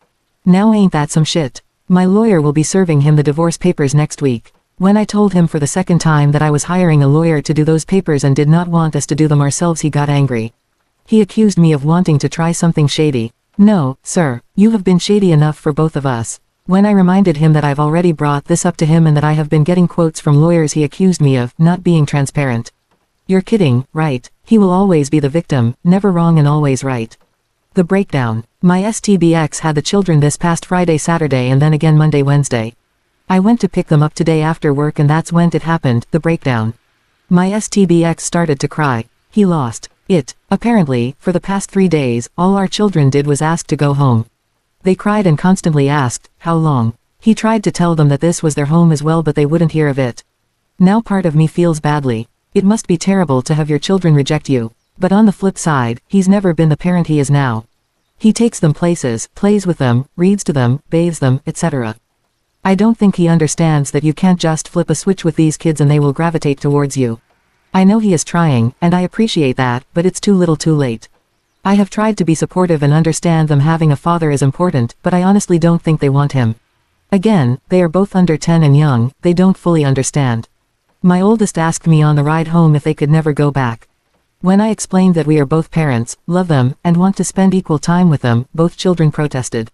Now ain't that some shit? My lawyer will be serving him the divorce papers next week. When I told him for the second time that I was hiring a lawyer to do those papers and did not want us to do them ourselves he got angry. He accused me of wanting to try something shady. No, sir, you have been shady enough for both of us. When I reminded him that I've already brought this up to him and that I have been getting quotes from lawyers, he accused me of not being transparent. You're kidding, right? He will always be the victim, never wrong and always right. The breakdown. My STBX had the children this past Friday, Saturday and then again Monday, Wednesday. I went to pick them up today after work and that's when it happened, the breakdown. My STBX started to cry. He lost it. Apparently, for the past 3 days, all our children did was ask to go home. They cried and constantly asked, how long? He tried to tell them that this was their home as well, but they wouldn't hear of it. Now part of me feels badly. It must be terrible to have your children reject you. But on the flip side, he's never been the parent he is now. He takes them places, plays with them, reads to them, bathes them, etc. I don't think he understands that you can't just flip a switch with these kids and they will gravitate towards you. I know he is trying, and I appreciate that, but it's too little too late. I have tried to be supportive and understand them having a father is important, but I honestly don't think they want him. Again, they are both under 10 and young, they don't fully understand. My oldest asked me on the ride home if they could never go back. When I explained that we are both parents, love them, and want to spend equal time with them, both children protested.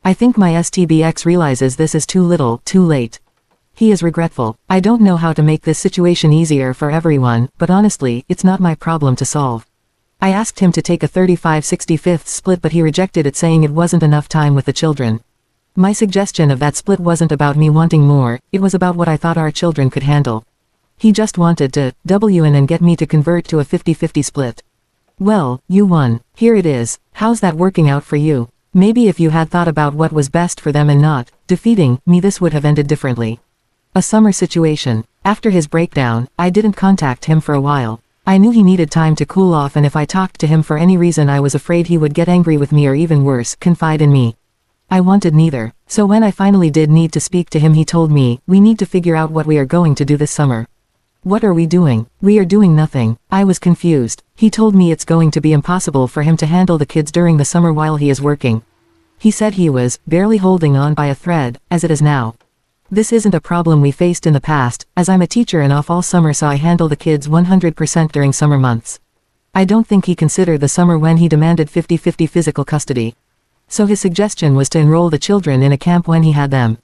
I think my STBX realizes this is too little, too late. He is regretful. I don't know how to make this situation easier for everyone, but honestly, it's not my problem to solve. I asked him to take a 35/65 split, but he rejected it, saying it wasn't enough time with the children. My suggestion of that split wasn't about me wanting more, it was about what I thought our children could handle. He just wanted to W-in and get me to convert to a 50-50 split. Well, you won. Here it is. How's that working out for you? Maybe if you had thought about what was best for them and not defeating me, this would have ended differently. A summer situation. After his breakdown, I didn't contact him for a while. I knew he needed time to cool off, and if I talked to him for any reason I was afraid he would get angry with me or even worse, confide in me. I wanted neither. So when I finally did need to speak to him, he told me, we need to figure out what we are going to do this summer. What are we doing? We are doing nothing. I was confused. He told me it's going to be impossible for him to handle the kids during the summer while he is working. He said he was barely holding on by a thread, as it is now. This isn't a problem we faced in the past, as I'm a teacher and off all summer, so I handle the kids 100% during summer months. I don't think he considered the summer when he demanded 50-50 physical custody. So his suggestion was to enroll the children in a camp when he had them.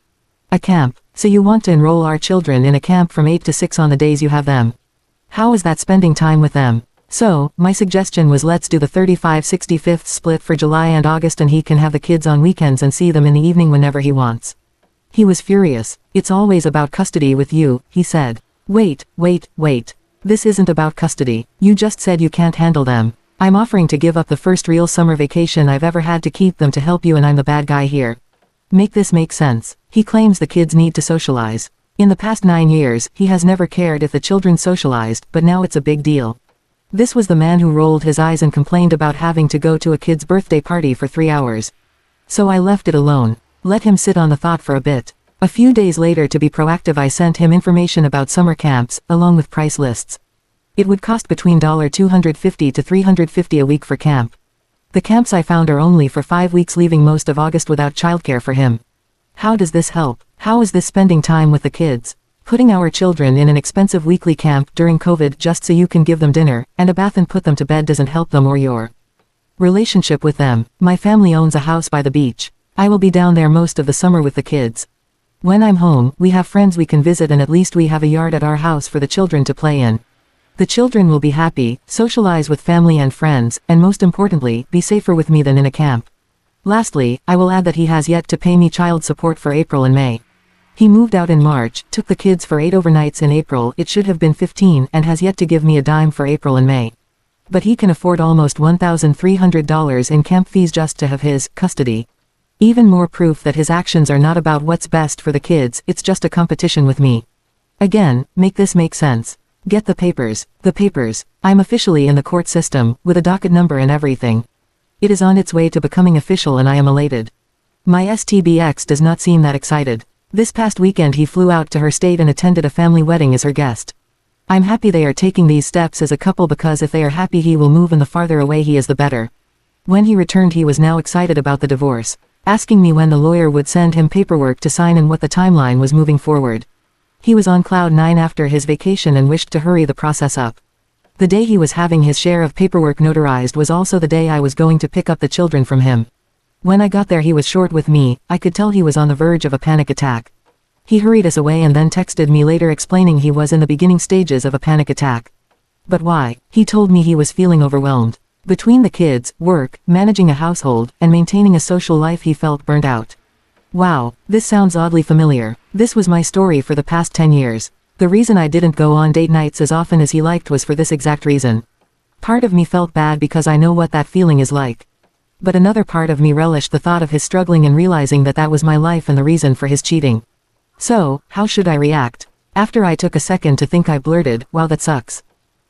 A camp. So you want to enroll our children in a camp from 8 to 6 on the days you have them. How is that spending time with them? So, my suggestion was, let's do the 35/65 split for July and August, and he can have the kids on weekends and see them in the evening whenever he wants. He was furious. It's always about custody with you, he said. Wait. This isn't about custody. You just said you can't handle them. I'm offering to give up the first real summer vacation I've ever had to keep them to help you, and I'm the bad guy here. Make this make sense. He claims the kids need to socialize. In the past 9 years, he has never cared if the children socialized, but now it's a big deal. This was the man who rolled his eyes and complained about having to go to a kid's birthday party for 3 hours. So I left it alone. Let him sit on the thought for a bit. A few days later, to be proactive, I sent him information about summer camps, along with price lists. It would cost between $250 to $350 a week for camp. The camps I found are only for 5 weeks, leaving most of August without childcare for him. How does this help? How is this spending time with the kids? Putting our children in an expensive weekly camp during COVID just so you can give them dinner and a bath and put them to bed doesn't help them or your relationship with them. My family owns a house by the beach. I will be down there most of the summer with the kids. When I'm home, we have friends we can visit, and at least we have a yard at our house for the children to play in. The children will be happy, socialize with family and friends, and most importantly, be safer with me than in a camp. Lastly, I will add that he has yet to pay me child support for April and May. He moved out in March, took the kids for 8 overnights in April, it should have been 15, and has yet to give me a dime for April and May. But he can afford almost $1,300 in camp fees just to have his custody. Even more proof that his actions are not about what's best for the kids, it's just a competition with me. Again, make this make sense. Get the papers. The papers. I'm officially in the court system, with a docket number and everything. It is on its way to becoming official, and I am elated. My STBX does not seem that excited. This past weekend he flew out to her state and attended a family wedding as her guest. I'm happy they are taking these steps as a couple, because if they are happy he will move, and the farther away he is the better. When he returned, he was now excited about the divorce, asking me when the lawyer would send him paperwork to sign and what the timeline was moving forward. He was on cloud 9 after his vacation and wished to hurry the process up. The day he was having his share of paperwork notarized was also the day I was going to pick up the children from him. When I got there he was short with me, I could tell he was on the verge of a panic attack. He hurried us away and then texted me later explaining he was in the beginning stages of a panic attack. But why? He told me he was feeling overwhelmed. Between the kids, work, managing a household, and maintaining a social life he felt burnt out. Wow, this sounds oddly familiar. This was my story for the past 10 years. The reason I didn't go on date nights as often as he liked was for this exact reason. Part of me felt bad because I know what that feeling is like. But another part of me relished the thought of his struggling and realizing that that was my life and the reason for his cheating. So, how should I react? After I took a second to think I blurted, "Wow, that sucks.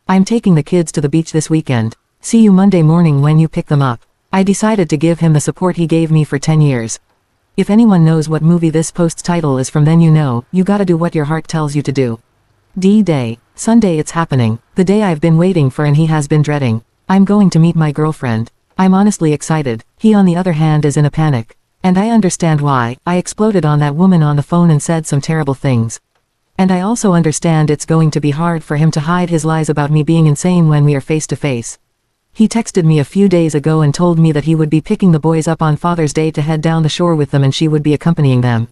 I'm taking the kids to the beach this weekend. See you Monday morning when you pick them up." I decided to give him the support he gave me for 10 years. If anyone knows what movie this post's title is from, then you know, you gotta do what your heart tells you to do. D-Day. Sunday, it's happening. The day I've been waiting for and he has been dreading. I'm going to meet my girlfriend. I'm honestly excited. He on the other hand is in a panic. And I understand why. I exploded on that woman on the phone and said some terrible things. And I also understand it's going to be hard for him to hide his lies about me being insane when we are face to face. He texted me a few days ago and told me that he would be picking the boys up on Father's Day to head down the shore with them and she would be accompanying them.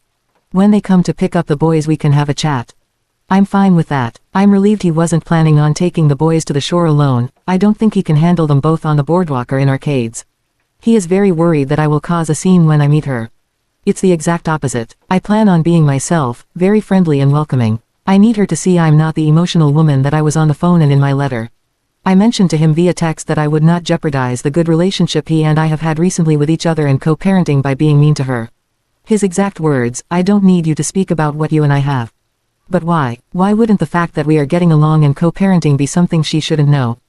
When they come to pick up the boys we can have a chat. I'm fine with that. I'm relieved he wasn't planning on taking the boys to the shore alone. I don't think he can handle them both on the boardwalk or in arcades. He is very worried that I will cause a scene when I meet her. It's the exact opposite. I plan on being myself, very friendly and welcoming. I need her to see I'm not the emotional woman that I was on the phone and in my letter. I mentioned to him via text that I would not jeopardize the good relationship he and I have had recently with each other and co-parenting by being mean to her. His exact words, "I don't need you to speak about what you and I have." But why? Why wouldn't the fact that we are getting along and co-parenting be something she shouldn't know?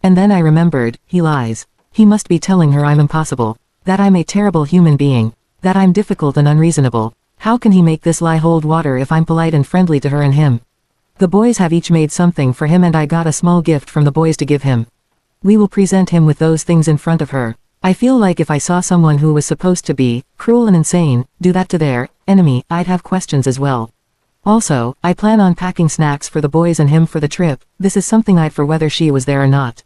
And then I remembered, he lies. He must be telling her I'm impossible. That I'm a terrible human being. That I'm difficult and unreasonable. How can he make this lie hold water if I'm polite and friendly to her and him? The boys have each made something for him and I got a small gift from the boys to give him. We will present him with those things in front of her. I feel like if I saw someone who was supposed to be cruel and insane do that to their enemy, I'd have questions as well. Also, I plan on packing snacks for the boys and him for the trip. This is something I'd for whether she was there or not.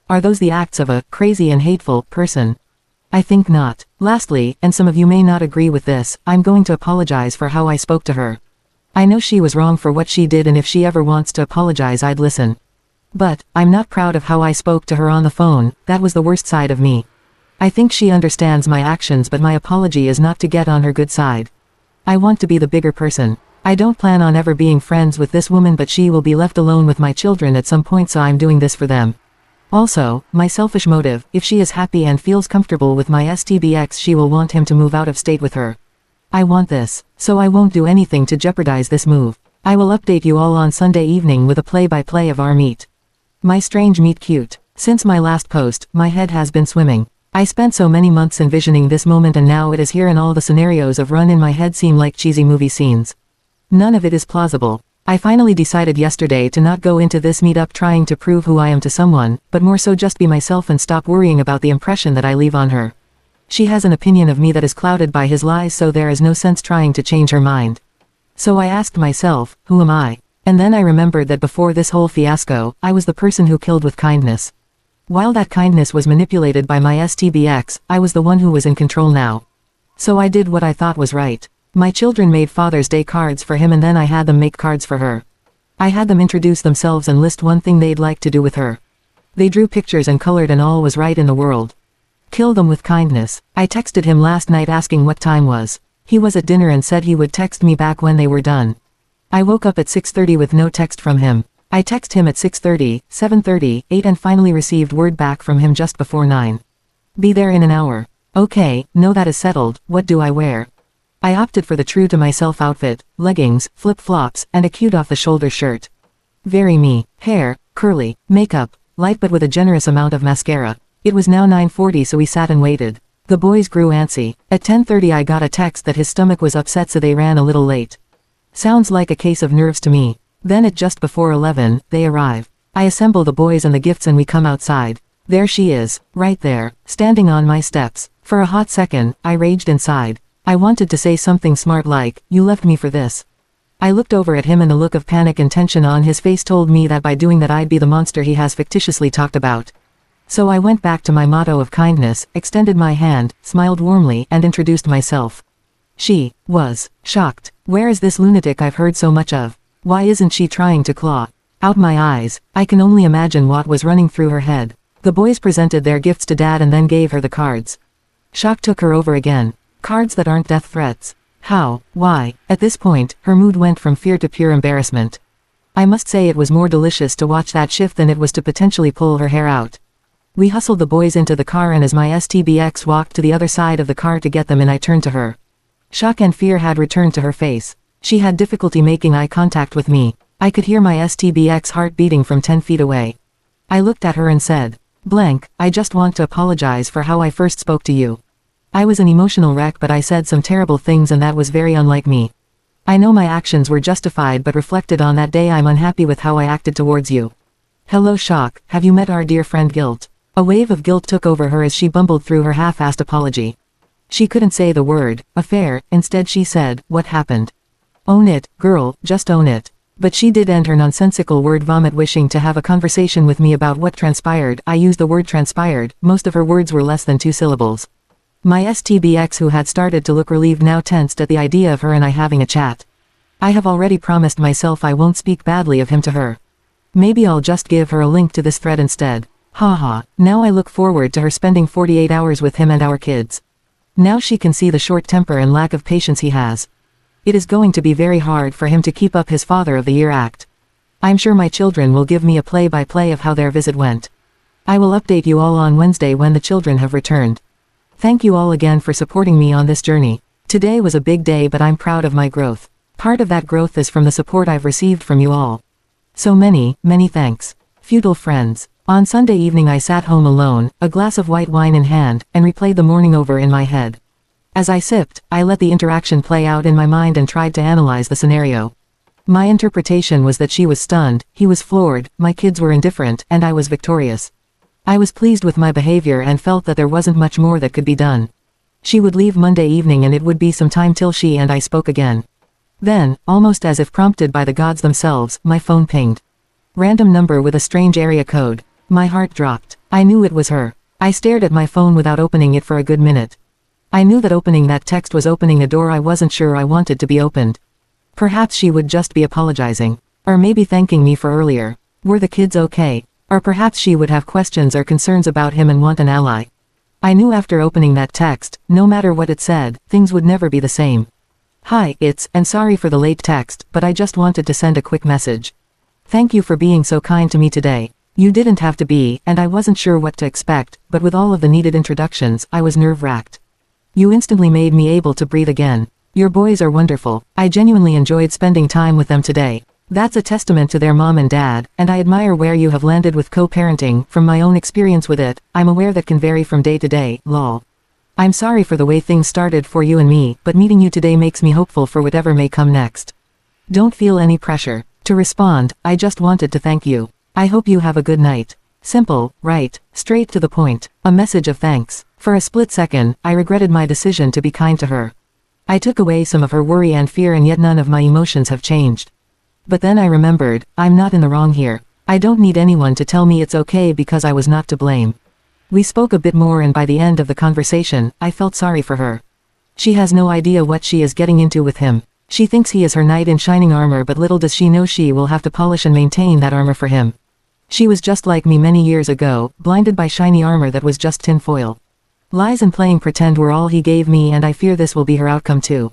Are those the acts of a crazy and hateful person? I think not. Lastly, and some of you may not agree with this, I'm going to apologize for how I spoke to her. I know she was wrong for what she did and if she ever wants to apologize I'd listen. But, I'm not proud of how I spoke to her on the phone. That was the worst side of me. I think she understands my actions but my apology is not to get on her good side. I want to be the bigger person. I don't plan on ever being friends with this woman but she will be left alone with my children at some point so I'm doing this for them. Also, my selfish motive, if she is happy and feels comfortable with my STBX she will want him to move out of state with her. I want this, so I won't do anything to jeopardize this move. I will update you all on Sunday evening with a play-by-play of our meet. My strange meet cute. Since my last post, my head has been swimming. I spent so many months envisioning this moment and now it is here and all the scenarios of run in my head seem like cheesy movie scenes. None of it is plausible. I finally decided yesterday to not go into this meetup trying to prove who I am to someone, but more so just be myself and stop worrying about the impression that I leave on her. She has an opinion of me that is clouded by his lies so there is no sense trying to change her mind. So I asked myself, who am I? And then I remembered that before this whole fiasco, I was the person who killed with kindness. While that kindness was manipulated by my STBX, I was the one who was in control now. So I did what I thought was right. My children made Father's Day cards for him and then I had them make cards for her. I had them introduce themselves and list one thing they'd like to do with her. They drew pictures and colored and all was right in the world. Kill them with kindness. I texted him last night asking what time was. He was at dinner and said he would text me back when they were done. I woke up at 6:30 with no text from him. I texted him at 6:30, 7:30, 8 and finally received word back from him just before 9. Be there in an hour. Okay, no that is settled, what do I wear? I opted for the true to myself outfit, leggings, flip-flops, and a cute off-the-shoulder shirt. Very me. Hair, curly, makeup, light but with a generous amount of mascara. It was now 9:40 so we sat and waited. The boys grew antsy. At 10:30 I got a text that his stomach was upset so they ran a little late. Sounds like a case of nerves to me. Then at just before 11, they arrive. I assemble the boys and the gifts and we come outside. There she is, right there, standing on my steps. For a hot second, I raged inside. I wanted to say something smart like, you left me for this. I looked over at him and the look of panic and tension on his face told me that by doing that I'd be the monster he has fictitiously talked about. So I went back to my motto of kindness, extended my hand, smiled warmly, and introduced myself. She was shocked. Where is this lunatic I've heard so much of? Why isn't she trying to claw out my eyes? I can only imagine what was running through her head. The boys presented their gifts to Dad and then gave her the cards. Shock took her over again. Cards that aren't death threats. How? Why? At this point, her mood went from fear to pure embarrassment. I must say it was more delicious to watch that shift than it was to potentially pull her hair out. We hustled the boys into the car and as my STBX walked to the other side of the car to get them in I turned to her. Shock and fear had returned to her face. She had difficulty making eye contact with me. I could hear my STBX heart beating from 10 feet away. I looked at her and said, "Blank, I just want to apologize for how I first spoke to you. I was an emotional wreck but I said some terrible things and that was very unlike me. I know my actions were justified but reflected on that day I'm unhappy with how I acted towards you." "Hello Shock, have you met our dear friend Guilt?" A wave of guilt took over her as she bumbled through her half-assed apology. She couldn't say the word, affair, instead she said, "What happened?" "Own it, girl, just own it." But she did end her nonsensical word vomit wishing to have a conversation with me about what transpired. I used the word transpired, most of her words were less than 2 syllables. My STBX who had started to look relieved now tensed at the idea of her and I having a chat. I have already promised myself I won't speak badly of him to her. Maybe I'll just give her a link to this thread instead. Haha, now I look forward to her spending 48 hours with him and our kids. Now she can see the short temper and lack of patience he has. It is going to be very hard for him to keep up his Father of the Year act. I'm sure my children will give me a play-by-play of how their visit went. I will update you all on Wednesday when the children have returned. Thank you all again for supporting me on this journey. Today was a big day but I'm proud of my growth. Part of that growth is from the support I've received from you all. So many thanks. Feudal friends. On Sunday evening I sat home alone, a glass of white wine in hand, and replayed the morning over in my head. As I sipped, I let the interaction play out in my mind and tried to analyze the scenario. My interpretation was that she was stunned, he was floored, my kids were indifferent, and I was victorious. I was pleased with my behavior and felt that there wasn't much more that could be done. She would leave Monday evening and it would be some time till she and I spoke again. Then, almost as if prompted by the gods themselves, my phone pinged. Random number with a strange area code. My heart dropped. I knew it was her. I stared at my phone without opening it for a good minute. I knew that opening that text was opening a door I wasn't sure I wanted to be opened. Perhaps she would just be apologizing. Or maybe thanking me for earlier. Were the kids okay? Or perhaps she would have questions or concerns about him and want an ally. I knew after opening that text, no matter what it said, things would never be the same. "Hi, and sorry for the late text, but I just wanted to send a quick message. Thank you for being so kind to me today. You didn't have to be, and I wasn't sure what to expect, but with all of the needed introductions, I was nerve-wracked. You instantly made me able to breathe again. Your boys are wonderful. I genuinely enjoyed spending time with them today. That's a testament to their mom and dad, and I admire where you have landed with co-parenting. From my own experience with it, I'm aware that can vary from day to day, lol. I'm sorry for the way things started for you and me, but meeting you today makes me hopeful for whatever may come next. Don't feel any pressure to respond, I just wanted to thank you. I hope you have a good night." Simple, right, straight to the point, a message of thanks. For a split second, I regretted my decision to be kind to her. I took away some of her worry and fear and yet none of my emotions have changed. But then I remembered, I'm not in the wrong here. I don't need anyone to tell me it's okay because I was not to blame. We spoke a bit more and by the end of the conversation, I felt sorry for her. She has no idea what she is getting into with him. She thinks he is her knight in shining armor but little does she know she will have to polish and maintain that armor for him. She was just like me many years ago, blinded by shiny armor that was just tin foil. Lies and playing pretend were all he gave me and I fear this will be her outcome too.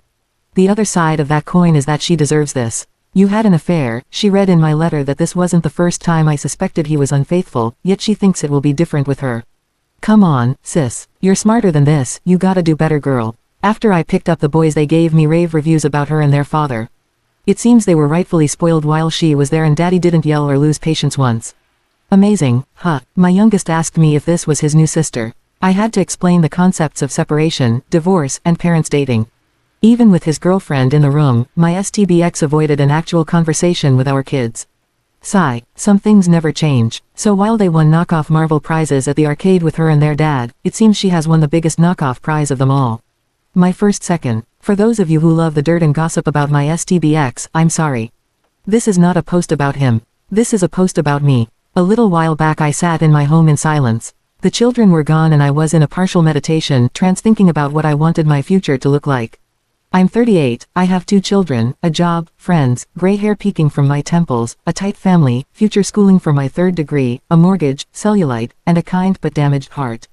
The other side of that coin is that she deserves this. You had an affair, she read in my letter that this wasn't the first time I suspected he was unfaithful, yet she thinks it will be different with her. Come on, sis. You're smarter than this, you gotta do better girl. After I picked up the boys they gave me rave reviews about her and their father. It seems they were rightfully spoiled while she was there and daddy didn't yell or lose patience once. Amazing, huh? My youngest asked me if this was his new sister. I had to explain the concepts of separation, divorce, and parents dating. Even with his girlfriend in the room, my STBX avoided an actual conversation with our kids. Sigh, some things never change. So while they won knockoff Marvel prizes at the arcade with her and their dad, it seems she has won the biggest knockoff prize of them all. My first second. For those of you who love the dirt and gossip about my STBX, I'm sorry. This is not a post about him. This is a post about me. A little while back I sat in my home in silence. The children were gone and I was in a partial meditation trance thinking about what I wanted my future to look like. I'm 38, I have 2 children, a job, friends, gray hair peeking from my temples, a tight family, future schooling for my 3rd degree, a mortgage, cellulite, and a kind but damaged heart.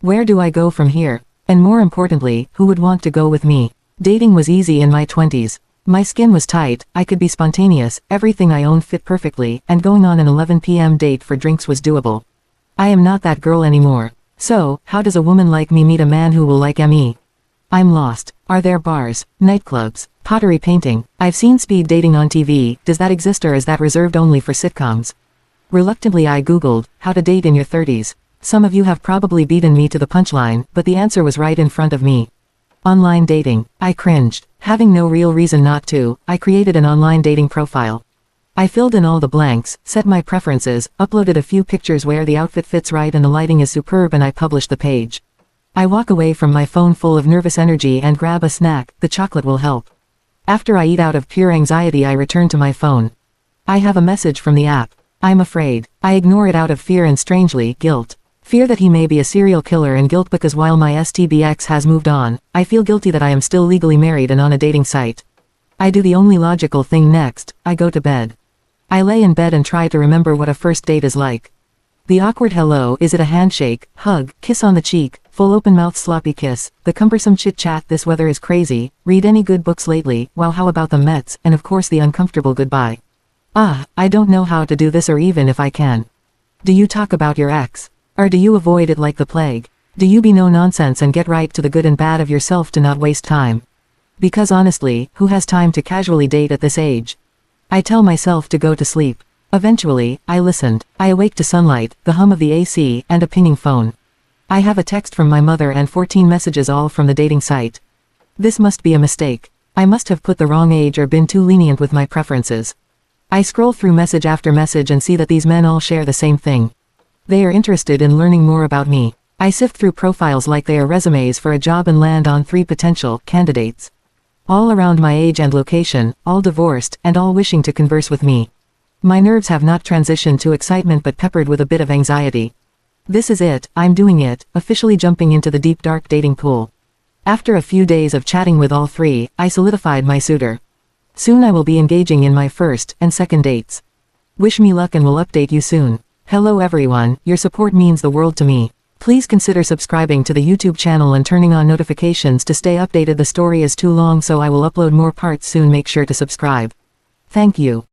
Where do I go from here? And more importantly, who would want to go with me? Dating was easy in my 20s. My skin was tight, I could be spontaneous, everything I owned fit perfectly, and going on an 11 p.m. date for drinks was doable. I am not that girl anymore. So, how does a woman like me meet a man who will like me? I'm lost. Are there bars, nightclubs, pottery painting? I've seen speed dating on TV, does that exist or is that reserved only for sitcoms? Reluctantly I googled, how to date in your 30s. Some of you have probably beaten me to the punchline, but the answer was right in front of me. Online dating. I cringed. Having no real reason not to, I created an online dating profile. I filled in all the blanks, set my preferences, uploaded a few pictures where the outfit fits right and the lighting is superb and I published the page. I walk away from my phone full of nervous energy and grab a snack, the chocolate will help. After I eat out of pure anxiety I return to my phone. I have a message from the app. I'm afraid. I ignore it out of fear and strangely, guilt. Fear that he may be a serial killer and guilt because while my STBX has moved on, I feel guilty that I am still legally married and on a dating site. I do the only logical thing next, I go to bed. I lay in bed and try to remember what a first date is like. The awkward hello, is it a handshake, hug, kiss on the cheek, full open mouth sloppy kiss, the cumbersome chit chat this weather is crazy, read any good books lately, wow how about the Mets, and of course the uncomfortable goodbye. I don't know how to do this or even if I can. Do you talk about your ex? Or do you avoid it like the plague? Do you be no nonsense and get right to the good and bad of yourself to not waste time? Because honestly, who has time to casually date at this age? I tell myself to go to sleep. Eventually, I listened. I awake to sunlight, the hum of the AC, and a pinging phone. I have a text from my mother and 14 messages all from the dating site. This must be a mistake. I must have put the wrong age or been too lenient with my preferences. I scroll through message after message and see that these men all share the same thing. They are interested in learning more about me. I sift through profiles like they are resumes for a job and land on 3 potential candidates. All around my age and location, all divorced, and all wishing to converse with me. My nerves have not transitioned to excitement but peppered with a bit of anxiety. This is it, I'm doing it, officially jumping into the deep dark dating pool. After a few days of chatting with all 3, I solidified my suitor. Soon I will be engaging in my first and second dates. Wish me luck and will update you soon. Hello everyone, your support means the world to me. Please consider subscribing to the YouTube channel and turning on notifications to stay updated. The story is too long so I will upload more parts soon. Make sure to subscribe. Thank you.